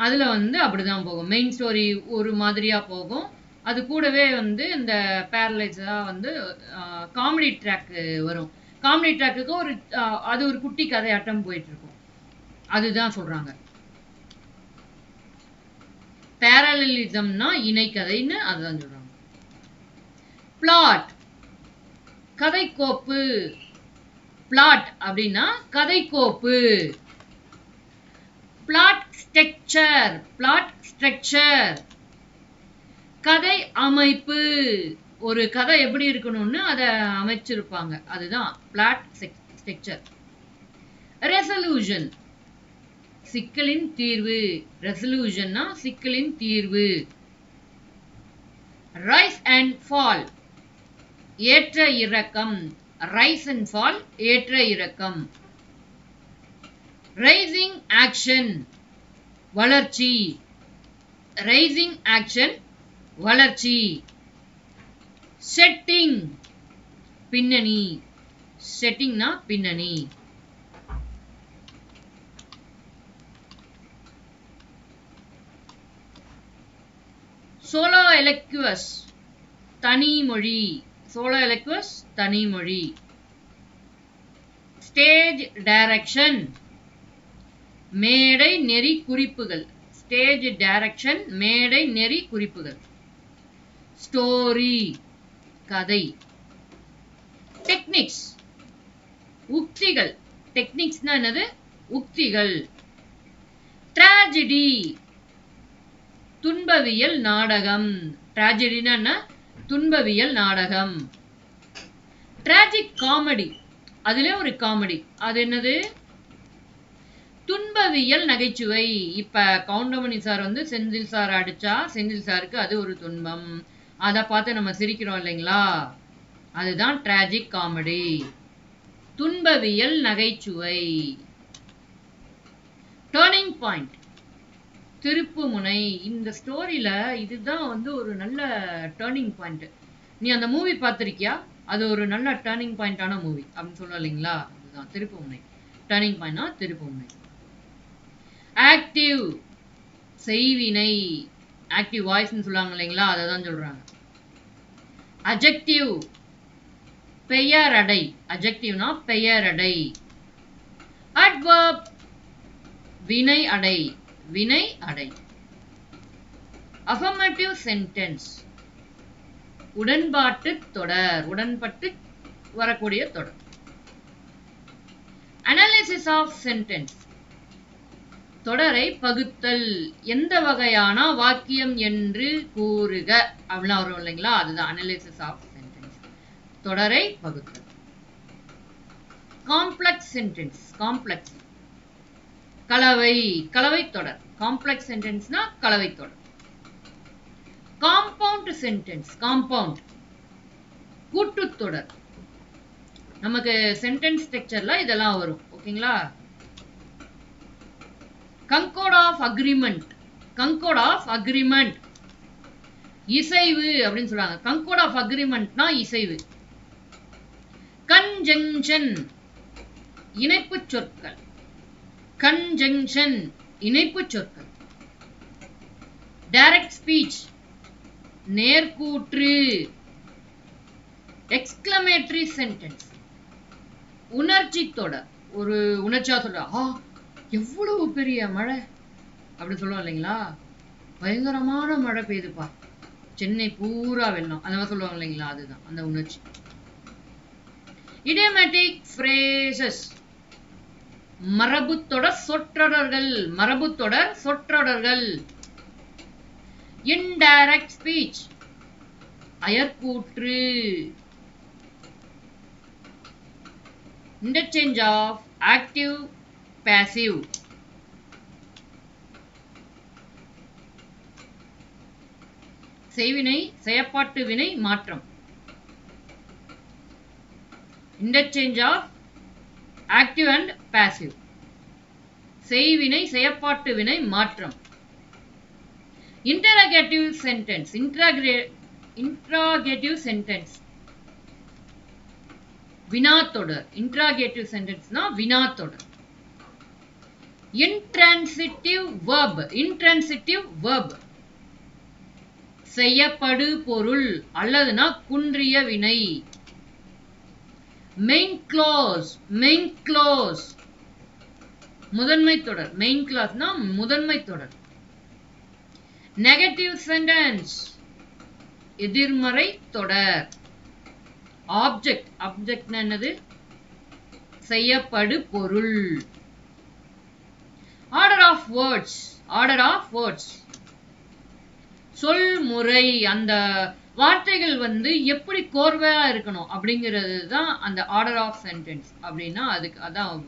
அதுல வந்து அப்படிதான் போகும். மெயின் ஸ்டோரி ஒரு மாதிரியா போகும், அது கூடவே வந்து இந்த பேரலைஸா வந்து காமெடி ட்ராக் வரும். காமெடி ட்ராக்குக்கு ஒரு அது ஒரு குட்டி கதையாட்டம் போயிட்டு இருக்கும், அதுதான் சொல்றாங்க. பேரலிசம்னா இணைக்கதைன்னு அதுதான் சொல்றாங்க. பிளாட், கதைக்கோப்பு. பிளாட் அப்படின்னா கதைக்கோப்பு. Plot structure. பிளாட் ஸ்ட்ரக்சர், கதை அமைப்பு. ஒரு கதை எப்படி இருக்கணும்னு அதை அமைச்சிருப்பாங்க, அதுதான் பிளாட் ஸ்ட்ரக்சர். ரெசல்யூஷன், சிக்கலின் தீர்வு. ரெசல்யூஷன்னா சிக்கலின் தீர்வு. ரைஸ் அண்ட் ஃபால், ஏற்ற இறக்கம். ரைஸ் அண்ட் ஃபால், ஏற்ற இறக்கம். ரைசிங் ஆக்ஷன், வளர்ச்சி. ரைசிங் ஆக்ஷன், வளர்ச்சி. செட்டிங், பின்னணி. செட்டிங்னா பின்னணி. சோலோ எலக்வஸ், தனிமொழி. சோலோ எலக்வஸ், தனிமொழி. ஸ்டேஜ் டைரக்ஷன், மேடை நெறி குறிப்புகள். ஸ்டேஜ் டைரக்ஷன், மேடை நெறி குறிப்புகள். ஸ்டோரி கதை. டெக்னிக்ஸ் உக்திகள். டெக்னிக்ஸ்னா என்னது? உக்திகள். ட்ராஜடி துன்பவியல் நாடகம். ட்ராஜடினா என்ன? துன்பவியல் நாடகம். டிராஜிக் காமெடி, அதுல ஒரு காமெடி. அது என்னது? துன்பவியல் நகைச்சுவை. இப்ப கவுண்டமணி சார் வந்து செந்தில் சார் அடிச்சா செந்தில் சாருக்கு அது ஒரு துன்பம், அதை பார்த்து நம்ம சிரிக்கிறோம் இல்லைங்களா? அதுதான் டிராஜிக் காமெடி, துன்பவியல் நகைச்சுவை. டர்னிங் பாயிண்ட் திருப்பு முனை. இந்த ஸ்டோரியில இதுதான் வந்து ஒரு நல்ல டர்னிங் பாயிண்ட். நீ அந்த மூவி பார்த்திருக்கியா? அது ஒரு நல்ல டர்னிங் பாயிண்டான மூவி அப்படின்னு சொல்லுவோம் இல்லைங்களா? அதுதான் திருப்பு முனை. டர்னிங் பாயிண்ட்னா திருப்பு முனை. ஆக்டிவ் செய்வினை, ஆக்டிவ் வாய்ஸ்ன்னு சொல்லுவாங்க இல்லைங்களா? அதை தான் சொல்றாங்க. அஜெக்டிவ் பெயரடை. அஜெக்டிவ்னா பெயரடை. அட்வர்ப் வினை அடை. வினை அடை. அஃபர்மேட்டிவ் சென்டென்ஸ் உடன்பாட்டு தொடர். உடன்பட்டு வரக்கூடிய தொடர். அனாலிசிஸ் ஆஃப் சென்டென்ஸ் தொடரை பகுத்தல். எந்த வகையான வாக்கியம் என்று கூறுக அப்படிலாம் வரும் இல்லைங்களா? அதுதான் அனாலிசிஸ் ஆஃப் சென்டென்ஸ், தொடரை பகுத்தல். Complex sentence. காம்ப்ளெக்ஸ் கலவை. கலவை தொடர். காம்ப்ளெக்ஸ் சென்டென்ஸ்னா கலவை தொடர். Compound sentence. காம்பவுண்ட் கூட்டுத்தொடர். நமக்கு சென்டென்ஸ் ஸ்ட்ரக்சர்ல இதெல்லாம் வரும். ஓகேங்களா? Kangot of agreement. Kangot of agreement இசைவு அப்படின்னு சொல்றாங்க. கங்கோட் ஆஃப் அக்ரிமெண்ட்னா இசைவு. கன்ஜங்ஷன் இணைப்பு சொற்கள். கன்ஜங்ஷன் இணைப்பு சொற்கள். டைரக்ட் ஸ்பீச் நேர்கூற்று. எக்ஸ்கிளமேட்டரி சென்டென்ஸ் உணர்ச்சி தொடர். ஒரு உணர்ச்சியா சொல்ற, எவ்வளவு பெரிய மழை அப்படி சொல்லுவோம் இல்லைங்களா? பயங்கரமான மழை பெய்யுதுப்பா, சென்னை பூரா வெள்ளம், அந்த மாதிரி சொல்லுவாங்க இல்லைங்களா? அதுதான் அந்த உணர்ச்சி. இடியமேட்டிக் ஃப்ரேசஸ் மரபு தொடர் சொற்றொடர்கள். மரபு தொடர் சொற்றொடர்கள். இன்டைரக்ட் ஸ்பீச் அயற்கூற்று. Interchange of active passive. செய்வினை செயற்பாட்டு வினை மாற்றம். Interchange of active and passive. செய்வினை செயற்பாட்டு வினை மாற்றம். Interrogative sentence. இன்ட்ராகேட்டிவ் சென்டென்ஸ் வினாத்தொடர். இன்ட்ராகேட்டிவ் சென்டென்ஸ்னா வினாத்தொடர். Intransitive verb. இன்ட்ரான்சிட்டிவ் வெர்ப் செய்யப்படு பொருள் அல்லதுனா குன்றிய வினை. Main close. மெயின் க்ளோஸ் முதன்மை தொடர். மெயின் க்ளாஸ்னா முதன்மை தொடர். நெகட்டிவ் சென்டென்ஸ் எதிர்மறை தொடர். ஆப்ஜெக்ட். ஆப்ஜெக்ட்னா என்னது? செய்யப்படு பொருள். Order of words. Order of words சொல்முறை. அந்த வார்த்தைகள் வந்து எப்படி கோர்வையா இருக்கணும் அப்படிங்கிறது தான் அந்த ஆர்டர் ஆஃப் சென்டென்ஸ். அப்படின்னா அதுக்கு அதான்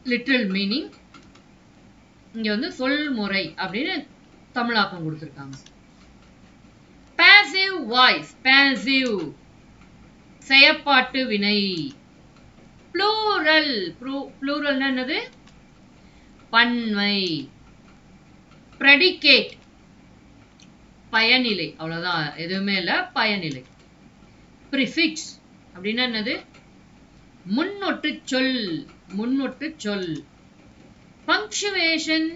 லிட்டரல் மீனிங். இங்க வந்து சொல்முறை அப்படின்னு தமிழாக்கம் கொடுத்திருக்காங்க. Passive voice. பாசிவ் செயற்பாட்டு வினை. ப்ளூரல். ப்ளூரல்னா என்னது? பன்மை. ப்ரெடிகேட் பயனிலை. அவ்வளவுதான், எதுவுமே இல்ல, பயனிலை. ப்ரிஃபிக்ஸ் அப்படின்னா என்னது? முன்னொட்டு சொல். முன்னொட்டு சொல். பங்க்சுவேஷன்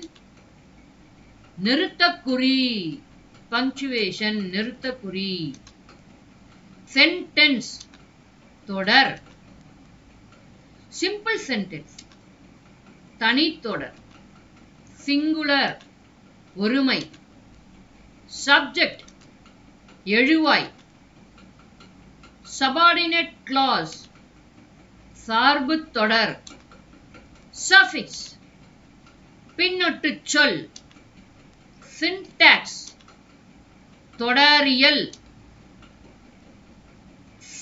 நிறுத்தக்குறி. பங்க்சுவேஷன் நிறுத்தக்குறி. சென்டென்ஸ் தொடர். சிம்பிள் சென்டென்ஸ் தனித்தொடர். சிங்குலர் ஒருமை. subject எழுவாய். subordinate clause சார்பு தொடர். suffix பின்னொட்டு சொல். syntax தொடரியல்.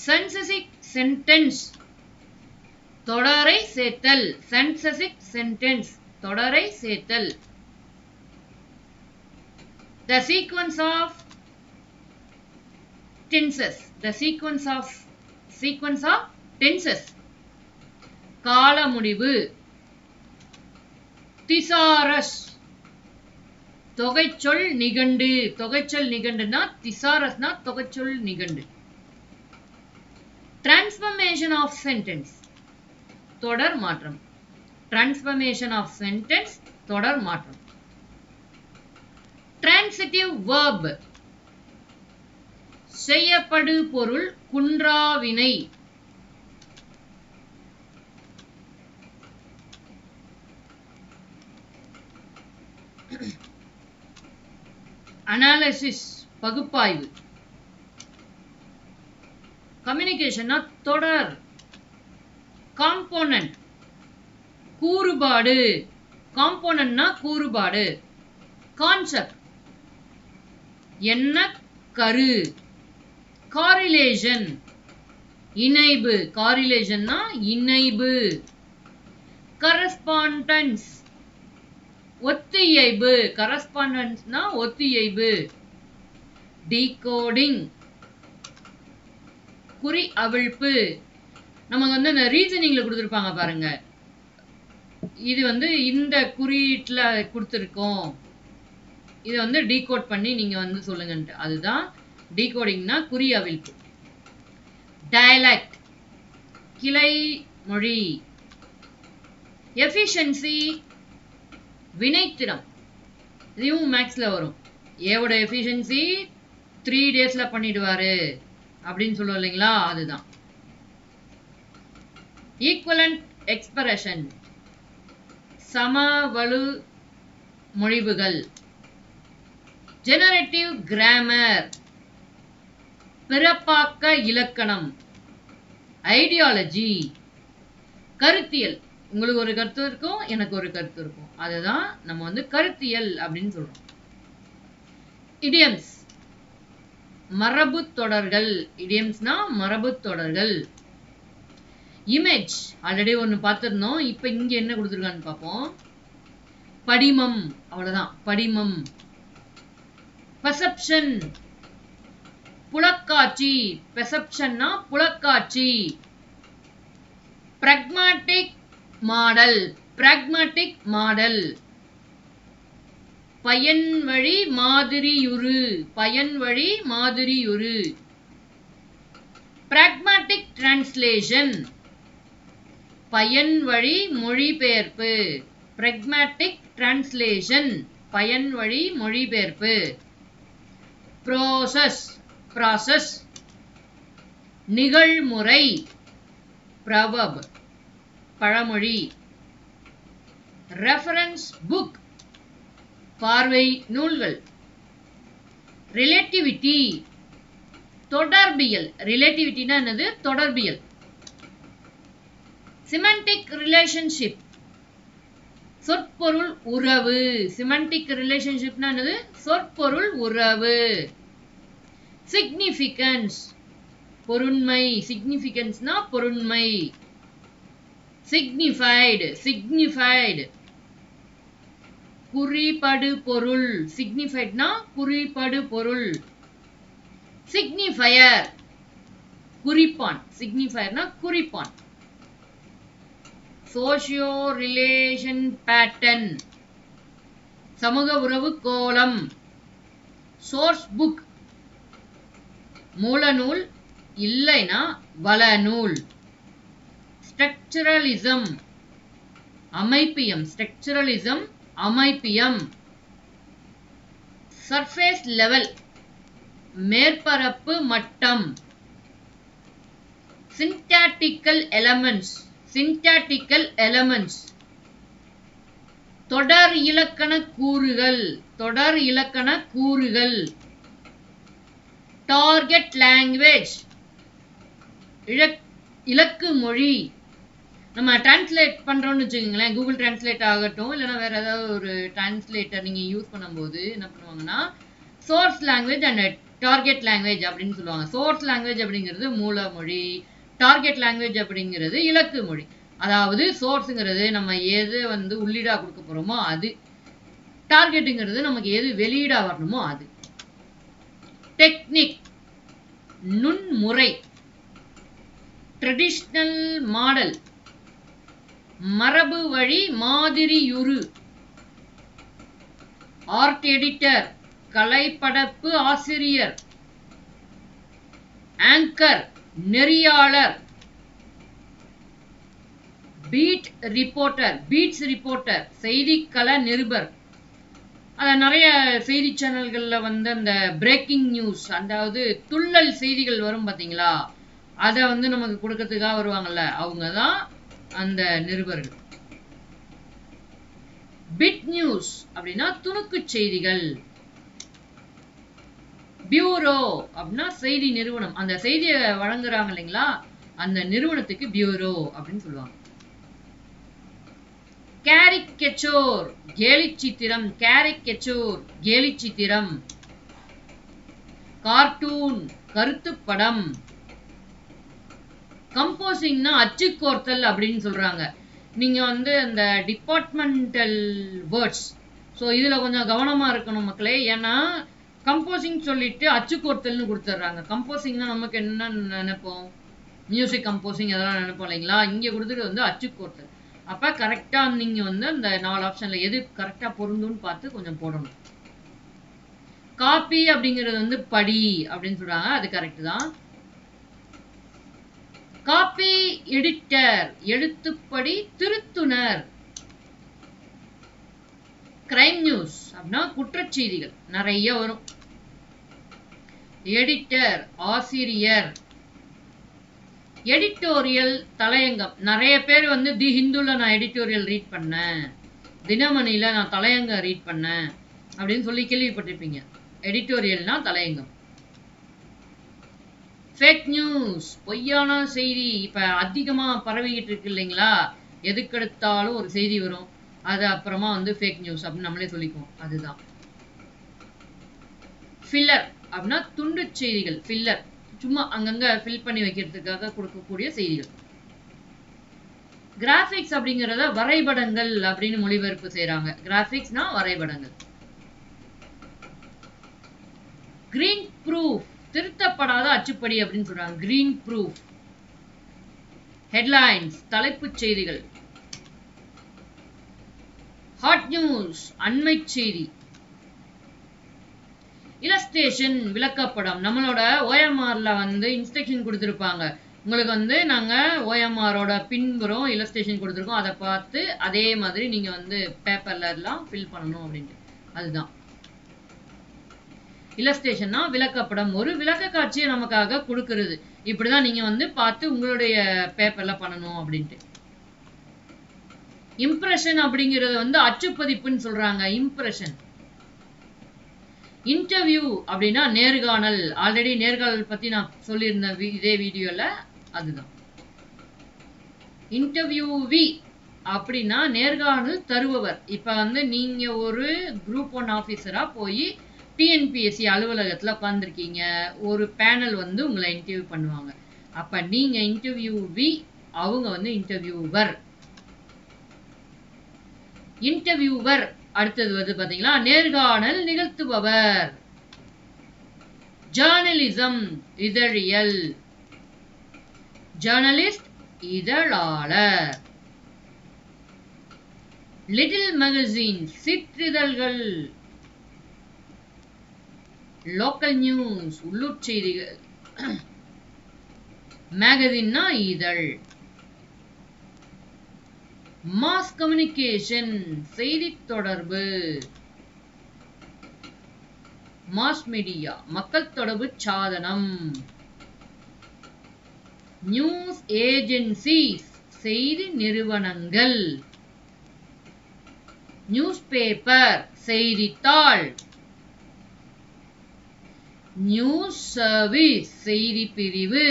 synthetic sentence தொடரை சேர்த்தல். synthetic sentence தொடரை சேர்த்தல். the sequence of tenses. the sequence of tenses கால முடிவு. thesaurus தொகைச்சொல் Nigandu. தொகைச்சொல் நிகண்டுனா thesaurusனா தொகைச்சொல் Nigandu. transformation of sentence தொடர் மாற்றம். transformation of sentence தொடர் மாற்றம். transitive verb செய்யப்படு பொருள் குன்றாவினை. analysis பகுப்பாய்வு. communication தொடர். component கூறுபாடு. component கூறுபாடு. concept என்ன கரு. correlation இணைவு. correlation இணைவு. correspondence ஒத்தியைவு. correspondence ஒத்தியைவு. decoding குறி அவிழ்ப்பு. நமக்கு இந்த ரீசனிங்ல கொடுத்திருப்பாங்க பாருங்க. இது இந்த குறியீட்டுல கொடுத்திருக்கோம். இது டீகோட் பண்ணி நீங்க சொல்லுங்க. அதுதான் டீகோடிங்னா குறி அவிழ்ப்பு. டயலக்ட் கிளை மொழி. எஃபிஷியன்சி வினைத்திறம். இதுவும் மேக்ஸ்ல வரும். ஏவோட எஃபிஷியன்சி 3 daysல பண்ணிடுவாரு அப்படின்னு சொல்லுவோம் இல்லைங்களா, அதுதான். ஈக்குவலன்ட் எக்ஸ்பிரஷன் சமவழு மொழிவுகள். ஜெனரேட்டிவ் கிராமர் பிறப்பாக்க இலக்கணம். ஐடியாலஜி கருத்தியல். உங்களுக்கு ஒரு கருத்து இருக்கும், எனக்கு ஒரு கருத்து இருக்கும். அதுதான் நம்ம கருத்தியல் அப்படின்னு சொல்றோம். இடியம்ஸ் மரபு தொடர்கள். இடியம்ஸ்னா மரபு தொடர்கள். இமேஜ் ஆல்ரெடி ஒன்னு பார்த்திருந்தோம். இப்ப இங்க என்ன கொடுத்திருக்கான்னு பார்ப்போம். படிமம். அவ்வளவுதான், படிமம். பெர்செப்ஷன் புலக்காட்சி. பெர்செப்ஷன்னா புலக்காட்சி. Pragmatic model. Pragmatic model. பயன்வழி மாதிரியுரு. பயன்வழி மாதிரியுரு. பிராக்மேட்டிக் டிரான்ஸ்லேஷன் பயன்வழி மொழிபெயர்ப்பு. பிராக்மேட்டிக் டிரான்ஸ்லேஷன் பயன்வழி மொழிபெயர்ப்பு. Process process நிகழ்முறை. ப்ரவர்ப் பழமொழி. ரெஃபரன்ஸ் புக் பார்வை நூல்கள். ரிலேட்டிவிட்டி தொடர்பியல். ரிலேட்டிவிட்டினா என்னது? தொடர்பியல். சிமெண்டிக் ரிலேஷன்ஷிப் சொற்பொருள் உறவு. சிமெண்டிக் ரிலேஷன்ஷிப்னா என்னது? சொற்பொருள் உறவு. சிக்னிஃபிகன்ஸ் பொருண்மை. சிக்னிஃபிகன்ஸ்னா பொருண்மை. சிக்னிஃபைடு சிக்னிஃபைடு குறிப்படு பொருள். சிக்னிஃபைட்னா குறிப்படு பொருள். சிக்னிஃபயர் குறிப்பான். சிக்னிஃபயர்னா குறிப்பான். சோஷியோ ரிலேஷன் பேட்டர்ன் சமூக உறவு கோலம். சோர்ஸ் புக் மூலநூல் இல்லைனா வளநூல். ஸ்ட்ரக்சரலிசம் அமைப்பியம். ஸ்ட்ரக்சரலிசம் அமைப்பியம். சர்ஃபேஸ் லெவல் மேற்பரப்பு மட்டம். சின்டாக்டிக்கல் எலமெண்ட்ஸ். சின்டாக்டிக்கல் எலமெண்ட்ஸ் தொடர் இலக்கண கூறுகள். தொடர் இலக்கண கூறுகள். டார்கெட் லாங்குவேஜ், இலக்கு மொழி. நம்ம டிரான்ஸ்லேட் பண்றோம்னு வச்சுக்கோங்களேன், கூகுள் டிரான்ஸ்லேட் ஆகட்டும், இல்லைன்னா வேற ஏதாவது ஒரு டிரான்ஸ்லேட்டர் நீங்க யூஸ் பண்ணும்போது என்ன பண்ணுவாங்கன்னா, source language and target language அப்படின்னு சொல்லுவாங்க. சோர்ஸ் லாங்குவேஜ் அப்படிங்கிறது மூல மொழி, டார்கெட் லாங்குவேஜ் அப்படிங்கிறது இலக்கு மொழி. அதாவது சோர்ஸுங்கிறது நம்ம எது வந்து உள்ளீடா கொடுக்க போறோமோ அது, டார்கெட்டுங்கிறது நமக்கு எது வெளியீடா வரணுமோ அது. டெக்னிக், நுண்முறை. ட்ரெடிஷனல் மாடல், மரபு வழி மாதிரியுரு. ஆர்ட் எடிட்டர், கலைப்படைப்பு ஆசிரியர். ஆங்கர், நெறியாளர். பீட் ரிப்போர்ட்டர், பீட்ஸ் ரிப்போர்ட்டர், செய்திக்கள நிருபர். நிறைய செய்தி சேனல்கள்ல வந்து அந்த பிரேக்கிங் நியூஸ், அதாவது துள்ளல் செய்திகள் வரும் பாத்தீங்களா, அத வந்து நமக்கு கொடுக்கறதுக்காக வருவாங்கல்ல, அவங்கதான் அந்த நிருபர்கள். பிட் நியூஸ் அப்படின்னா துணுக்கு செய்திகள். பியூரோ அப்படின்னா செய்தி நிறுவனம், அந்த செய்தியை வழங்குறாங்க இல்லைங்களா, அந்த நிறுவனத்துக்கு பியூரோ அப்படின்னு சொல்லுவாங்க. கேரிக்கேச்சர், கேலிச்சித்திரம். கேரிக்கேச்சர், கேலிச்சித்திரம். கார்ட்டூன், கருத்துப்படம். கம்போசிங்னா அச்சுக்கோர்த்தல் அப்படின்னு சொல்றாங்க. நீங்க வந்து அந்த டிபார்ட்மெண்டல் வேர்ட்ஸ், ஸோ இதுல கொஞ்சம் கவனமா இருக்கணும் மக்களே. ஏன்னா கம்போசிங் சொல்லிட்டு அச்சுக்கோர்த்தல்னு கொடுத்துட்றாங்க. கம்போசிங்னா நமக்கு என்ன நினைப்போம், மியூசிக் கம்போசிங் அதெல்லாம் நினைப்போம் இல்லைங்களா, இங்க கொடுத்துட்டு வந்து அச்சுக்கோர்த்தல். அப்ப கரெக்டா நீங்க வந்து அந்த 4 ஆப்ஷன்ல எது கரெக்டா பொருந்தும்னு பார்த்து கொஞ்சம் போடணும். காப்பி அப்படிங்கிறது வந்து படி அப்படின்னு சொல்றாங்க, அது கரெக்ட் தான். காப்பி எடிட்டர், எழுத்துப்படி திருத்துனர். கிரைம் நியூஸ் அப்படின்னா குற்றச்செய்திகள் நிறைய வரும். எடிட்டர், ஆசிரியர். எடிட்டோரியல், தலையங்கம். நிறைய பேர் வந்து தி ஹிந்துல நான் எடிட்டோரியல் ரீட் பண்ணேன், தினமணில நான் தலையங்கம் ரீட் பண்ணேன் அப்படின்னு சொல்லி கேள்விப்பட்டிருப்பீங்க. எடிட்டோரியல்னா தலையங்கம். ஃபேக் நியூஸ், பொய்யான செய்தி. இப்ப அதிகமா பரவிக்கிட்டு இருக்கு இல்லைங்களா, எதுக்கெடுத்தாலும் ஒரு செய்தி வரும், அது அப்புறமா வந்து ஃபேக் நியூஸ் அப்படின்னு நம்மளே சொல்லிக்குவோம், அதுதான். ஃபில்லர் அப்படின்னா துண்டு செய்திகள். ஃபில்லர் சும்மா அங்கங்க ஃபில் பண்ணி வைக்கிறதுக்காக கொடுக்கக்கூடிய செய்திகள். கிராபிக்ஸ் அப்படிங்கறத வரைபடங்கள் அப்படின்னு மொழிபெயர்ப்பு செய்யறாங்க. கிராபிக்ஸ்னா வரைபடங்கள். கிரீன் ப்ரூஃப், திருத்தப்படாத அச்சுப்படி அப்படின்னு சொல்றாங்க. Green proof. ஹெட்லைன்ஸ், தலைப்புச் செய்திகள். ஹாட் நியூஸ், அண்மை செய்தி. இல்லஸ்ட்ரேஷன், விளக்கப்படம். நம்மளோட ஓஎம்ஆர்ல வந்து இன்ஸ்ட்ரக்ஷன் கொடுத்துருப்பாங்க. உங்களுக்கு வந்து நாங்க ஓஎம்ஆரோட பின்புறம் இல்லஸ்ட்ரேஷன் கொடுத்துருக்கோம், அதை பார்த்து அதே மாதிரி நீங்க வந்து பேப்பர்ல எல்லாம் ஃபில் பண்ணணும் அப்படின்ட்டு, அதுதான் இல்லஸ்ட்ரேஷன்னா விளக்கப்படம். ஒரு விளக்க காட்சியை நமக்காக கொடுக்கிறது, இப்படிதான் நீங்க வந்து பார்த்து உங்களுடைய பேப்பர்ல பண்ணணும் அப்படின்ட்டு. இம்ப்ரெஷன் அப்படிங்கறது வந்து அச்சுப்பதிப்புன்னு சொல்றாங்க. இம்ப்ரெஷன். இன்டர்வியூ அப்படின்னா நேர்காணல். ஆல்ரெடி நேர்காணல் பத்தி நான் சொல்லியிருந்தேன் இதே வீடியோல, அதுதான். இன்டர்வியூவி அப்படின்னா நேர்காணல் தருபவர். இப்ப வந்து நீங்க ஒரு குரூப் 1 ஆபீசரா போய் டிஎன்பிஎஸ்சி அலுவலகத்துல உட்கார்ந்துருக்கீங்க, ஒரு பேனல் வந்து உங்களை இன்டர்வியூ பண்ணுவாங்க, அப்ப நீங்க இன்டர்வியூவி, அவங்க வந்து இன்டர்வியூவர். இன்டர்வியூவர் அடுத்தது வந்து பாத்தீங்களா நேர்காணல் நிகழ்த்துபவர். ஜேர்னலிசம், இதழியல். ஜேர்னலிஸ்ட், இதழாளர். லிட்டில் மேகசின், சிற்றிதழ்கள். லோக்கல் நியூஸ், உள்ளூர் செய்திகள். மேகசின்னா இதழ். மாஸ் கம்யூனிகேஷன், செய்தி தொடர்பு. மாஸ் மீடியா, மக்கள் தொடர்பு சாதனம். நியூஸ் ஏஜென்சிஸ், செய்தி நிறுவனங்கள். நியூஸ் பேப்பர் செய்தித்தாள். நியூஸ் சர்வீஸ் செய்தி பிரிவு.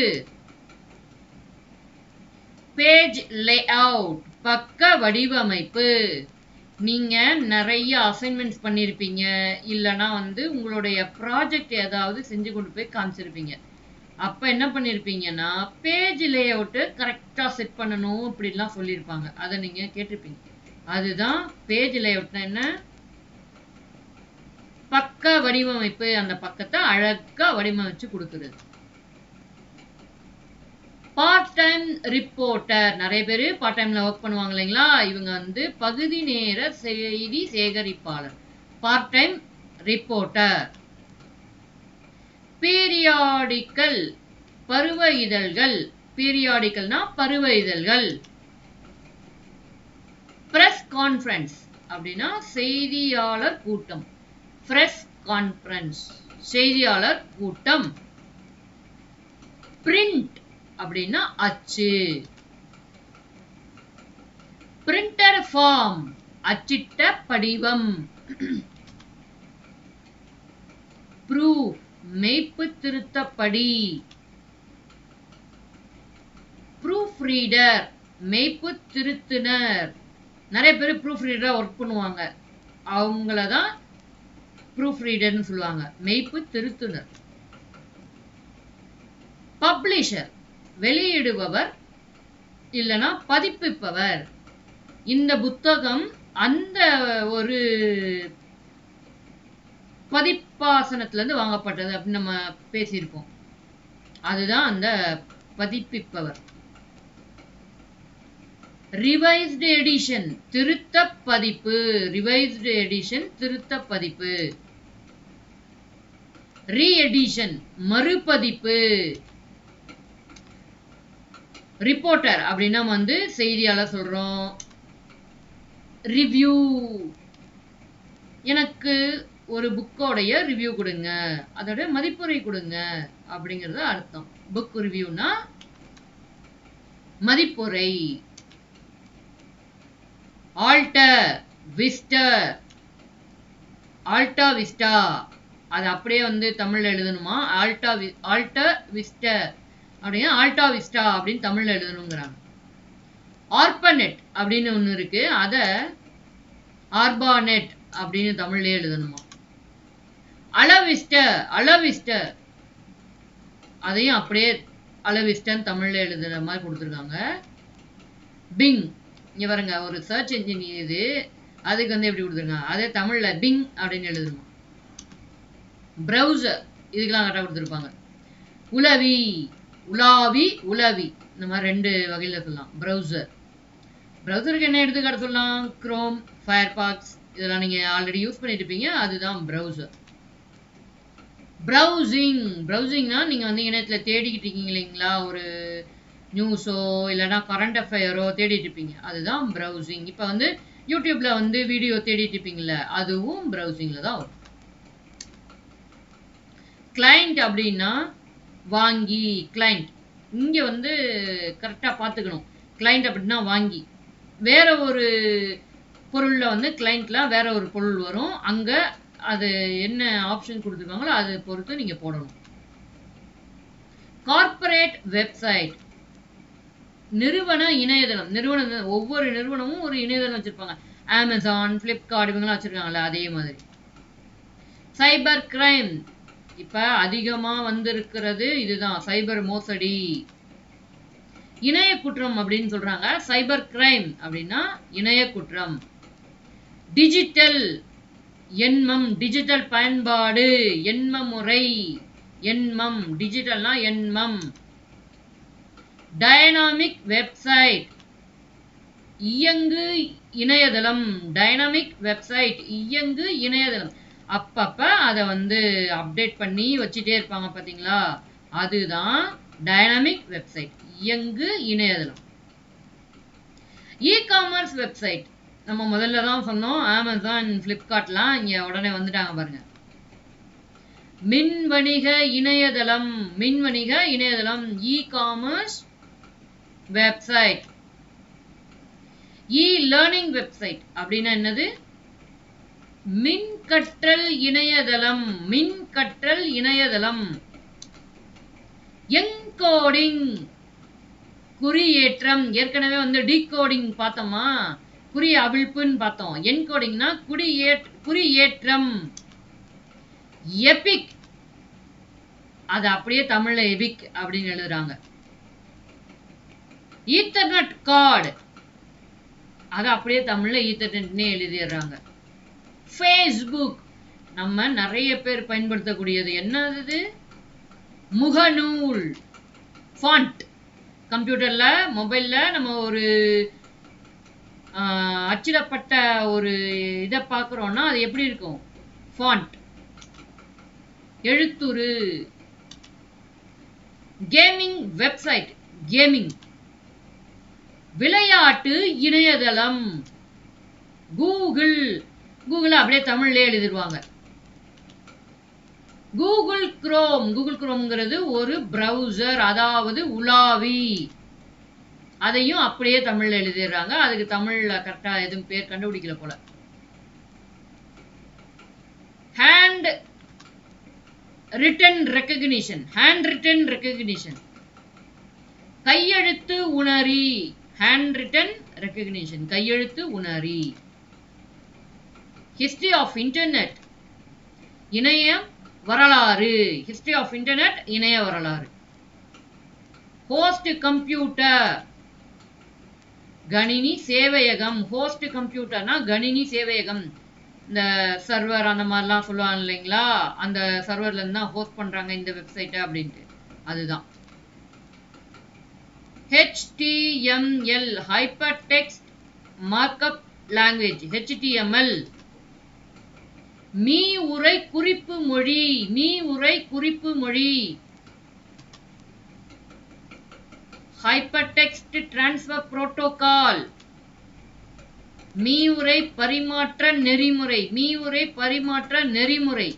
பேஜ் லேஅவுட் பக்க வடிவமைப்பு. நீங்க நிறைய அசைன்மெண்ட்ஸ் பண்ணிருப்பீங்க, இல்லனா உங்களுடைய ப்ராஜெக்ட் ஏதாவது செஞ்சு கொண்டு போய் காமிச்சிருப்பீங்க. அப்ப என்ன பண்ணிருப்பீங்கன்னா பேஜ் லேஅவுட் கரெக்டா செட் பண்ணணும் இப்படிலாம் சொல்லியிருப்பாங்க. அதை நீங்க கேட்டிருப்பீங்க. அதுதான் பேஜ் லேஅவுட்னா என்ன, பக்க வடிவமைப்பு. அந்த பக்கத்தை அழகா வடிவமைச்சு கொடுக்கிறது. Part time reporter. நிறைய பேர் பார்ட் டைம்ல ஒர்க் பண்ணுவாங்க இல்லைங்களா, இவங்க பகுதி நேர செய்தி சேகரிப்பாளர், பார்ட் டைம் ரிப்போர்ட்டர். பீரியாடிக்கல் பருவ இதழ்கள். பீரியாடிக்கல்னா பருவ இதழ்கள். பிரஸ் கான்ஃபரன்ஸ் அப்படின்னா செய்தியாளர் கூட்டம். பிரஸ் கான்ஃபரன்ஸ் செய்தியாளர் கூட்டம். பிரிண்ட் அப்படின்னா அச்சு. பிரிண்டர் ஃபார்ம் அச்சிட்ட படிவம். ப்ரூஃப் மெய்ப்பு திருத்தப்படி. ப்ரூஃப் ரீடர் மெய்ப்பு திருத்துனர். நிறைய பேர் ப்ரூஃப் ரீடரா ஒர்க் பண்ணுவாங்க, அவங்களதான் ப்ரூஃப் ரீடர்னு சொல்லுவாங்க, மெய்ப்பு திருத்துனர். பப்ளிஷர் வெளியிடுபவர் இல்லனா பதிப்பிப்பவர். இந்த புத்தகம் அந்த ஒரு பதிப்பாசனத்துல இருந்து வாங்கப்பட்டது அப்படின்னு நம்ம பேசியிருப்போம். அதுதான் அந்த பதிப்பிப்பவர். ரிவைஸ்டு எடிஷன் திருத்த பதிப்பு. ரிவைஸ்டு எடிஷன் திருத்த பதிப்பு. ரீஎடிஷன் மறுபதிப்பு. ரிப்போர்ட்டர் அப்படின்னா செய்தியாளர் சொல்றோம். ரிவ்யூ எனக்கு ஒரு புக்கோடைய ரிவ்யூ கொடுங்க, அதோட மதிப்புரை கொடுங்க அப்படிங்கறது அர்த்தம். புக் ரிவ்யூனா மதிப்புரை. ஆல்டர் விஸ்டர். ஆல்டா விஸ்டா அது அப்படியே தமிழ்ல எழுதணுமா, ஆல்டர் விஸ்டர் அப்படின்னா ஆல்டா விஸ்டா அப்படின்னு தமிழ்ல எழுதணுங்கிறாங்க. ஆர்பனெட் அப்படின்னு ஒண்ணு இருக்கு, அத ஆர்பானெட் அப்படின்னு தமிழ்லயே எழுதணுமா. அளவிஸ்டர் அளவிஸ்டர் அதையும் அப்படியே அளவிஸ்டர் தமிழ்ல எழுதுற மாதிரி கொடுத்துருக்காங்க. பிங் இங்க பாருங்க, ஒரு சர்ச் என்ஜின் இது, அதுக்கு எப்படி கொடுத்துருக்காங்க, அதே தமிழ்ல பிங் அப்படின்னு எழுதணுமா. பிரவுசர் இதுக்கெல்லாம் கரெக்டா கொடுத்துருப்பாங்க. உலவி உலாவி உலவி இந்த மாதிரி ரெண்டு வகையில சொல்லலாம். பிரவுசர் பிரவுசருக்கு என்ன எடுத்துக்காட்டு சொல்லலாம், குரோம், ஃபயர்பாக்ஸ் இதெல்லாம் நீங்க ஆல்ரெடி யூஸ் பண்ணிட்டு இருப்பீங்க, அதுதான் பிரவுசர். பிரவுசிங் பிரவுசிங்னா நீங்க இணையத்துல தேடிக்கிட்டு இருக்கீங்க இல்லைங்களா, ஒரு நியூஸோ இல்லைன்னா கரண்ட் அஃபேரோ தேடிட்டு இருப்பீங்க, அதுதான் பிரவுசிங். இப்ப யூடியூப்ல வீடியோ தேடிட்டு இருப்பீங்கல்ல, அதுவும் பிரவுசிங்ல தான் வரும். கிளைண்ட் அப்படின்னா வாங்கி. கிளைண்ட் இங்க கரெக்டா பாத்துக்கணும். கிளைண்ட் அப்படின்னா வாங்கி. வேற ஒரு பொருள்ல கிளைண்ட்ல வேற ஒரு பொருள் வரும், அங்க அது என்ன ஆப்ஷன் கொடுத்துருக்காங்களோ அதை பொறுத்து நீங்க போடணும். கார்ப்பரேட் வெப்சைட் நிறுவன இணையதளம். நிறுவனம் ஒவ்வொரு நிறுவனமும் ஒரு இணையதளம் வச்சிருப்பாங்க. அமேசான், பிளிப்கார்ட் இவங்கெல்லாம் வச்சிருக்காங்கல்ல, அதே மாதிரி. சைபர் கிரைம் இப்ப அதிகமா இருக்கிறது இதுதான், சைபர் மோசடி. இணைய குற்றம் அப்படின்னு சொல்றாங்க. சைபர் கிரைம் அப்படின்னா இணைய குற்றம். டிஜிட்டல் எண்மம் டிஜிட்டல் பயன்பாடு. எண்ம முறை எண்மம் டிஜிட்டல்னா எண்மம். டைனாமிக் வெப்சைட் இயங்கு இணையதளம். டைனாமிக் வெப்சைட் இயங்கு இணையதளம். அப்பப்ப அதை அப்டேட் பண்ணி வச்சுட்டே இருப்பாங்க பாத்தீங்களா, அதுதான் டைனாமிக் வெப்சைட் இயங்கு இணையதளம். இ காமர்ஸ் வெப்சைட் நம்ம முதல்ல தான் சொன்னோம், அமேசான், பிளிப்கார்ட்லாம் இங்க உடனே வந்துட்டாங்க பாருங்க. மின் வணிக இணையதளம். மின் வணிக இணையதளம் இ காமர்ஸ் வெப்சைட். இ லேர்னிங் வெப்சைட் அப்படின்னா என்னது, மின் கற்றல் இணையதளம். மின் கற்றல் இணையதளம். என்கோடிங் குறியேற்றம். ஏற்கனவே வந்து டீகோடிங் பார்த்தோமா, குறி அவிழ்ப்புன்னு பார்த்தோம். என்கோடிங்னா குறியேற்றம். எபிக், அது அப்படியே தமிழ்ல எபிக் அப்படின்னு எழுதுறாங்க. ஈத்தர்நெட் கார்டு, அது அப்படியே தமிழ்ல ஈத்தர்நெட்னே எழுதிடுறாங்க. ஃபேஸ்புக், நம்ம நிறைய பேர் பயன்படுத்தக்கூடியது என்னது, முகநூல். ஃபாண்ட், கம்ப்யூட்டர்ல மொபைல்ல நம்ம ஒரு அச்சிடப்பட்ட ஒரு இதை பார்க்குறோம்னா அது எப்படி இருக்கும், ஃபாண்ட். எழுத்துரு. Gaming website, gaming. விளையாட்டு இணையதளம். கூகுள், கூகுள் அப்படியே தமிழ்ல எழுதிடுவாங்க. Google Chrome. கூகுள் குரோம்ங்கிறது ஒரு பிரவுசர், அதாவது உலாவி. அதையும் அப்படியே தமிழ்ல எழுதிடுறாங்க. அதுக்கு தமிழ்ல கரெக்டா எதுவும் பேர் கண்டுபிடிக்கல போல. Hand return recognition. Hand return recognition. கையெழுத்து உணரி. ஹேண்ட் ரிட்டன் ரெகக்னிஷன், கையெழுத்து உணரி. ஹிஸ்டரி ஆஃப் இன்டர்நெட், இணைய வரலாறு. ஹிஸ்டரி ஆஃப் இன்டர்நெட், இணைய வரலாறு. ஹோஸ்ட் கம்ப்யூட்டர், கணினி சேவையகம். ஹோஸ்ட் கம்ப்யூட்டர்னா கணினி சேவையகம். இந்த சர்வர் அந்த மாதிரிலாம் சொல்லுவாங்க இல்லைங்களா, அந்த சர்வர்ல இருந்து தான் ஹோஸ்ட் பண்றாங்க இந்த வெப்சைட்டை அப்படின்ட்டு, அதுதான். HTML, hyper text markup language. HTML. Me உரை குறிப்பு மொழி. மீ உரை குறிப்பு மொழி. Hypertext transfer protocol. மீயுரை பரிமாற்ற நெறிமுறை. மீயுரை பரிமாற்ற நெறிமுறை.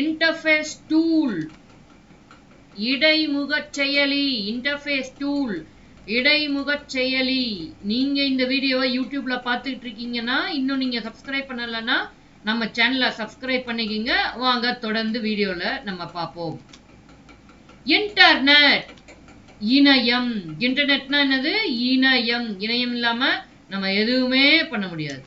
இன்டர்ஃபேஸ் டூல், இடைமுகச் செயலி. இன்டர்ஃபேஸ் டூல், இடைமுகச் செயலி. நீங்க இந்த வீடியோவை யூடியூப்ல பார்த்துட்டு இருக்கீங்கன்னா, இன்னும் நீங்க சப்ஸ்கிரைப் பண்ணலன்னா நம்ம சேனலை சப்ஸ்கிரைப் பண்ணிக்கிங்க. வாங்க தொடர்ந்து வீடியோல நம்ம பார்ப்போம். இன்டர்நெட், இணையம். இன்டர்நெட்னா என்னது, இணையம். இணையம் இல்லாம நம்ம எதுவுமே பண்ண முடியாது.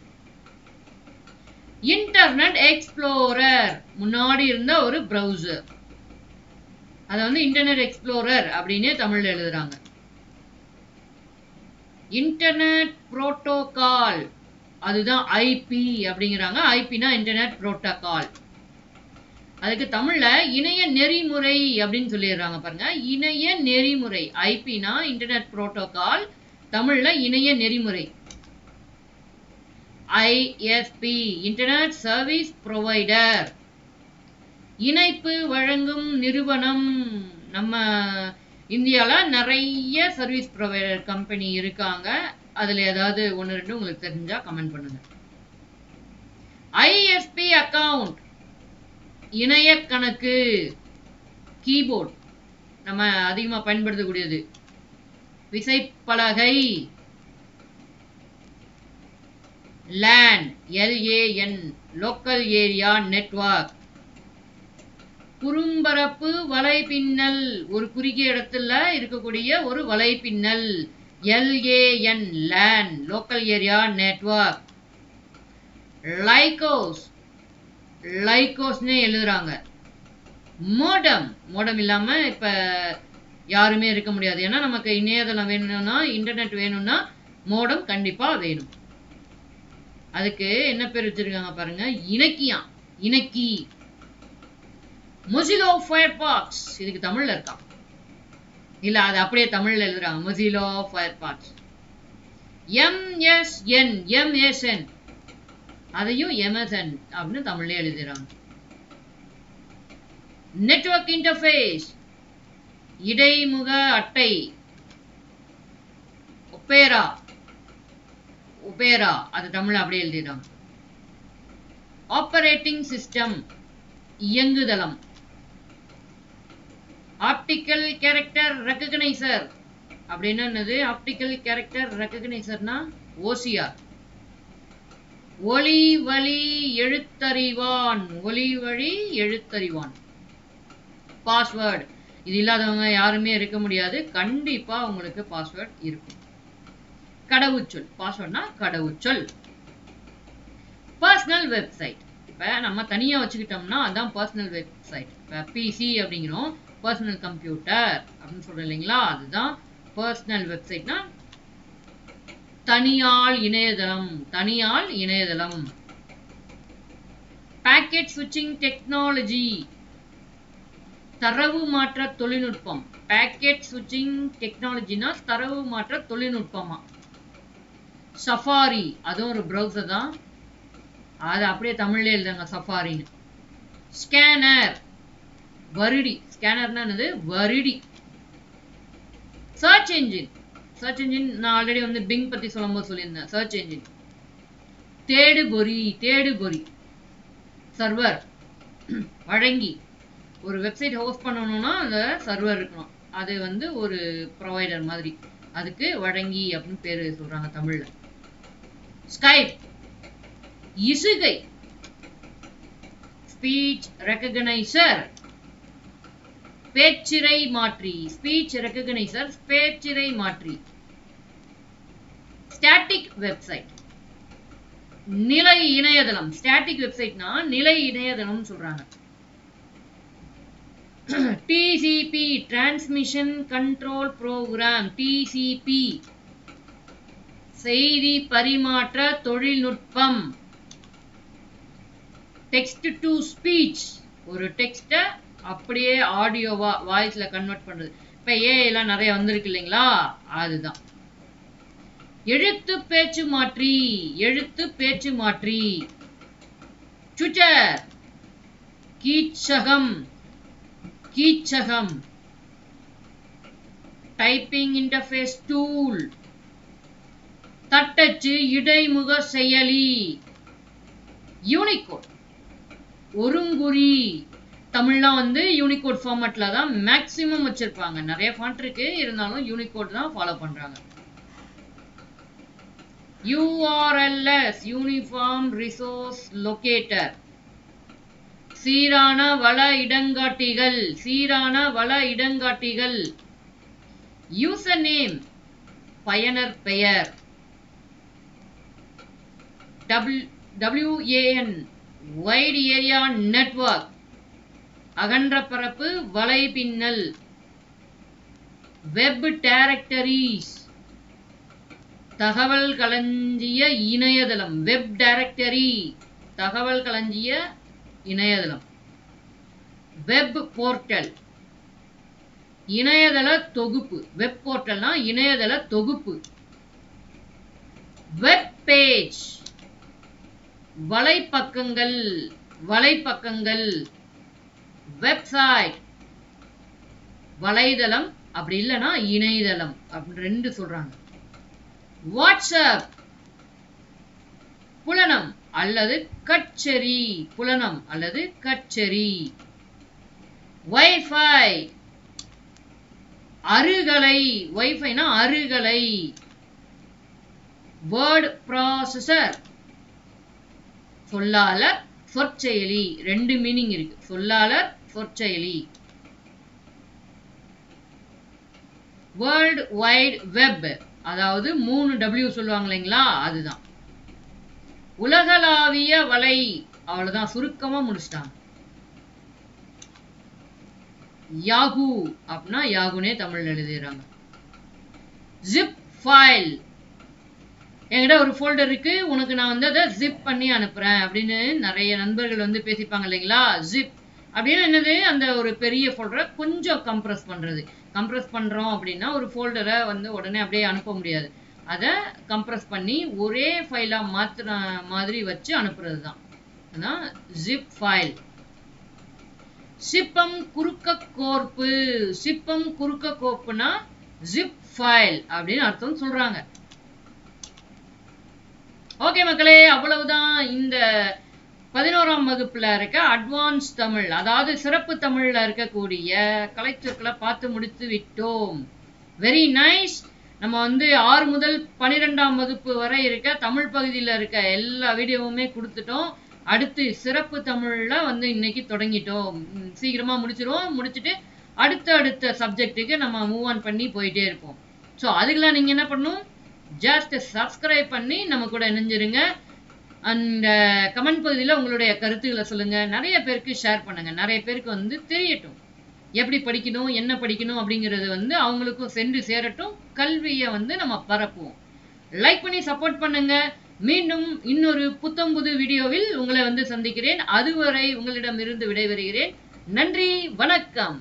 இன்டர்நெட் எக்ஸ்ப்ளோரர், முன்னாடி இருந்த ஒரு பிரவுசர். அத வந்து இன்டர்நெட் எக்ஸ்ப்ளோரர் அப்படின்னே தமிழ்ல எழுதுறாங்க. இன்டர்நெட் புரோட்டோகால், அதுதான் ஐபி அப்படிங்கிறாங்க. ஐபினா இன்டர்நெட் புரோட்டோகால். அதுக்கு தமிழ்ல இணைய நெறிமுறை அப்படின்னு சொல்லிடுறாங்க பாருங்க. இணைய நெறிமுறை. ஐபினா இன்டர்நெட் புரோட்டோகால், தமிழ்ல இணைய நெறிமுறை. ஐஎஸ்பி, இன்டர்நெட் சர்வீஸ் ப்ரொவைடர், இணைப்பு வழங்கும் நிறுவனம். நம்ம இந்தியால நிறைய சர்வீஸ் ப்ரொவைடர் கம்பெனி இருக்காங்க. அதுல ஏதாவது ஒன்று ரெண்டு உங்களுக்கு தெரிஞ்சா கமெண்ட் பண்ணுங்க. ஐஎஸ்பி அக்கவுண்ட், இணைய கணக்கு. கீபோர்ட், நம்ம அதிகமா பயன்படுத்தக்கூடியது. விசைப்பலகை. LAN, LAN, local area network. குறும்பரப்பு வலைப்பின்னல், ஒரு குறுகிய இடத்துல இருக்கக்கூடிய ஒரு வலைப்பின்னல். LAN, LAN, local area network. Lycos, லைகோஸ்னே எழுதுறாங்க. மோடம், மோடம் இல்லாம இப்ப யாருமே இருக்க முடியாது. ஏன்னா நமக்கு இணையதளம் வேணும்னா, இன்டர்நெட் வேணும்னா மோடம் கண்டிப்பா வேணும். அதுக்கு என்ன பேர் வச்சிருக்காங்க பாருங்க, இணக்கியா. இணக்கி. மொசிலோ ஃபயர்பாக்ஸ், இதுக்கு தமிழ்ல இருக்கா இல்ல, அது அப்படியே தமிழ்ல எழுதுறாங்க. மொசிலோ ஃபயர்பாக்ஸ். MSN, MSN, அதையும் MSN அப்படின்னு தமிழ்ல எழுதுறாங்க. நெட்வொர்க் இன்டர்ஃபேஸ், இடைமுக அட்டை. ஒப்பேரா, ஒபேரா, அது தமிழ் அப்படியே எழுதிடும். ஆப்பரேட்டிங் சிஸ்டம், இயங்குதளம். ஆப்டிக்கல் கேரக்டர் ரெகக்னைசர் அப்படின்னா என்னது, ஆப்டிக்கல் கேரக்டர் ரெகக்னைசர்னா OCR. ஒளி வழி எழுத்தறிவான். ஒளி வழி எழுத்தறிவான். பாஸ்வேர்டு இது இல்லாதவங்க யாருமே இருக்க முடியாது. கண்டிப்பா உங்களுக்கு பாஸ்வேர்ட் இருக்கும். கடவுச்சொல். பாஸ்வேர்ட்னா கடவுச்சொல். Personal website. இப்ப நம்ம தனியா வச்சுக்கிட்டோம்னா அதான் பர்சனல் வெப்சைட். இப்ப பிசி அப்படிங்கிறோம், பர்சனல் கம்ப்யூட்டர் அப்படின்னு சொல்றோம் இல்லைங்களா, அதுதான் பர்சனல் வெப்சைட்னா தனியால் இணையதளம். தனியால் இணையதளம். பாக்கெட் ஸ்விட்சிங் டெக்னாலஜி. தரவு மாற்ற தொழில்நுட்பம். பாக்கெட் ஸ்விட்சிங் டெக்னாலஜினா தரவு மாற்ற தொழில்நுட்பமா. சஃபாரி அதுவும் ஒரு பிரவுசர் தான், அது அப்படியே தமிழ்ல எழுதுங்க சஃபாரின்னு. ஸ்கேனர் வருடி. ஸ்கேனர்னா என்னது? வருடி. Search engine. சர்ச் என்ஜின் நான் ஆல்ரெடி வந்து பிங் பத்தி சொல்லும்போது சொல்லியிருந்தேன். Search engine. தேடுபொறி. தேடுபொறி. சர்வர். வழங்கி. ஒரு வெப்சைட் ஹோஸ்ட் பண்ணணும்னா அந்த சர்வர் இருக்கணும். அது வந்து ஒரு ப்ரொவைடர் மாதிரி, அதுக்கு வழங்கி அப்படின்னு பேரு சொல்றாங்க தமிழ்ல. ஸ்கைப். இசுகை. Speech recogniser. பேச்சிறை மாற்றி. ஸ்பீச் ரெகக்னைசர் பேச்சிறை மாற்றி. Static website. நிலை இணையதளம். ஸ்டாட்டிக் வெப்சைட்னா நிலை இணையதளம் சொல்றாங்க. TCP transmission control program. TCP செய்தி பரிமாற்ற தொழில்நுட்பம். Text to speech. ஒரு டெக்ஸ்ட அப்படியே ஆடியோவா வாய்ஸ்ல கன்வெர்ட் பண்றது. இப்ப ஏஐ எல்லாம் நிறைய வந்திருக்கு இல்லைங்களா, அதுதான். எழுத்து பேச்சு மாற்றி. எழுத்து பேச்சு மாற்றி. ட்விட்டர். கீச்சகம். கீச்சகம். Typing interface tool. தட்டச்சு இடைமுக செயலி. யூனிகோட். ஒருங்குறி. தமிழ்லாம் வந்து யூனிகோட் ஃபார்மேட்ல தான் மேக்ஸிமம் வச்சிருப்பாங்க. நிறைய ஃபாண்ட் இருக்கு, இருந்தாலும் யூனிகோட் தான் ஃபாலோ பண்றாங்க. URLs uniform resource locator. சீரான வள இடங்காட்டிகள். சீரான வள இடங்காட்டிகள். யூசர் நேம் பயனர் பெயர். WAN white area network. அகன்ற பரப்பு வலைப்பின்னல். Web directories. தகவல் களஞ்சிய இணையதளம். வெப் டைரக்டரி தகவல் களஞ்சிய இணையதளம். வெப் போர்ட்டல் இணையதள தொகுப்பு. வெப் போர்ட்டல்னா இணையதள தொகுப்பு. வெப் பேஜ் வலைப்பக்கங்கள். வலைப்பக்கங்கள். வெப்சைட் வலைதளம், அப்படி இல்லைன்னா இணையதளம் அப்படின்னு ரெண்டு சொல்றாங்க. வாட்ஸ்அப் புலனம் அல்லது கட்செரி. புலனம் அல்லது கட்செரி. வைஃபை அருகலை. வைஃபைனா அருகலை. வேர்ட் ப்ராசஸர் சொல்லாளர் சொற்செயலி. ரெண்டு மீனிங் இருக்கு, சொல்லாளர் சொற்செயலி. வேர்ல்ட் வைட் வெப் அதாவது 3W சொல்லுவாங்க இல்லைங்களா, அதுதான். உலகளாவிய வலை அவ்வளவுதான், சுருக்கமா முடிச்சிட்டாங்க. யாஹூ அப்படின்னா யாகுனே தமிழ் எழுதுறாங்க. Zip file. என்கிட்ட ஒரு ஃபோல்டர் இருக்கு, உனக்கு நான் வந்து அதை ஜிப் பண்ணி அனுப்புறேன் அப்படின்னு நிறைய நண்பர்கள் வந்து பேசிப்பாங்க இல்லைங்களா. ஜிப் அப்படின்னு என்னது, அந்த ஒரு பெரிய ஃபோல்டரை கொஞ்சம் கம்ப்ரஸ் பண்றது. கம்ப்ரஸ் பண்றோம் அப்படின்னா ஒரு ஃபோல்டரை வந்து உடனே அப்படியே அனுப்ப முடியாது, அதை கம்ப்ரஸ் பண்ணி ஒரே ஃபைலா மாத்துற மாதிரி வச்சு அனுப்புறது தான் அதான் ஜிப் ஃபைல். சிப்பம் குறுக்க கோர்ப்பு. சிப்பம் குறுக்க கோப்புனா ஜிப் ஃபைல் அப்படின்னு அர்த்தம் சொல்றாங்க. ஓகே மக்களே, அவ்வளவுதான் இந்த 11ஆம் வகுப்புல இருக்க அட்வான்ஸ் தமிழ், அதாவது சிறப்பு தமிழ்ல இருக்கக்கூடிய கலைச்சொற்களை பார்த்து முடித்து விட்டோம். Very nice. நம்ம வந்து 6 முதல் 12ஆம் வகுப்பு வரை இருக்க தமிழ் பகுதியில் இருக்க எல்லா வீடியோவுமே கொடுத்துட்டோம். அடுத்து சிறப்பு தமிழ்ல வந்து இன்னைக்கு தொடங்கிட்டோம். சீக்கிரமா முடிச்சிருவோம். முடிச்சுட்டு அடுத்த சப்ஜெக்ட்டுக்கு நம்ம மூவ் ஆன் பண்ணி போயிட்டே இருப்போம். ஸோ அதுக்கெல்லாம் நீங்க என்ன பண்ணணும், ஜஸ்ட் சப்ஸ்கிரைப் பண்ணி நம்ம கூட இணைஞ்சிருங்க. அந்த கமெண்ட் பகுதியில் உங்களுடைய கருத்துக்களை சொல்லுங்க. நிறைய பேருக்கு ஷேர் பண்ணுங்க. நிறைய பேருக்கு வந்து தெரியட்டும் எப்படி படிக்கணும், என்ன படிக்கணும் அப்படிங்கிறது வந்து அவங்களுக்கும் சென்று சேரட்டும். கல்வியை வந்து நம்ம பரப்புவோம். லைக் பண்ணி சப்போர்ட் பண்ணுங்க. மீண்டும் இன்னொரு புத்தம்புது வீடியோவில் உங்களை வந்து சந்திக்கிறேன். அதுவரை உங்களிடமிருந்து விடைபெறுகிறேன். நன்றி, வணக்கம்.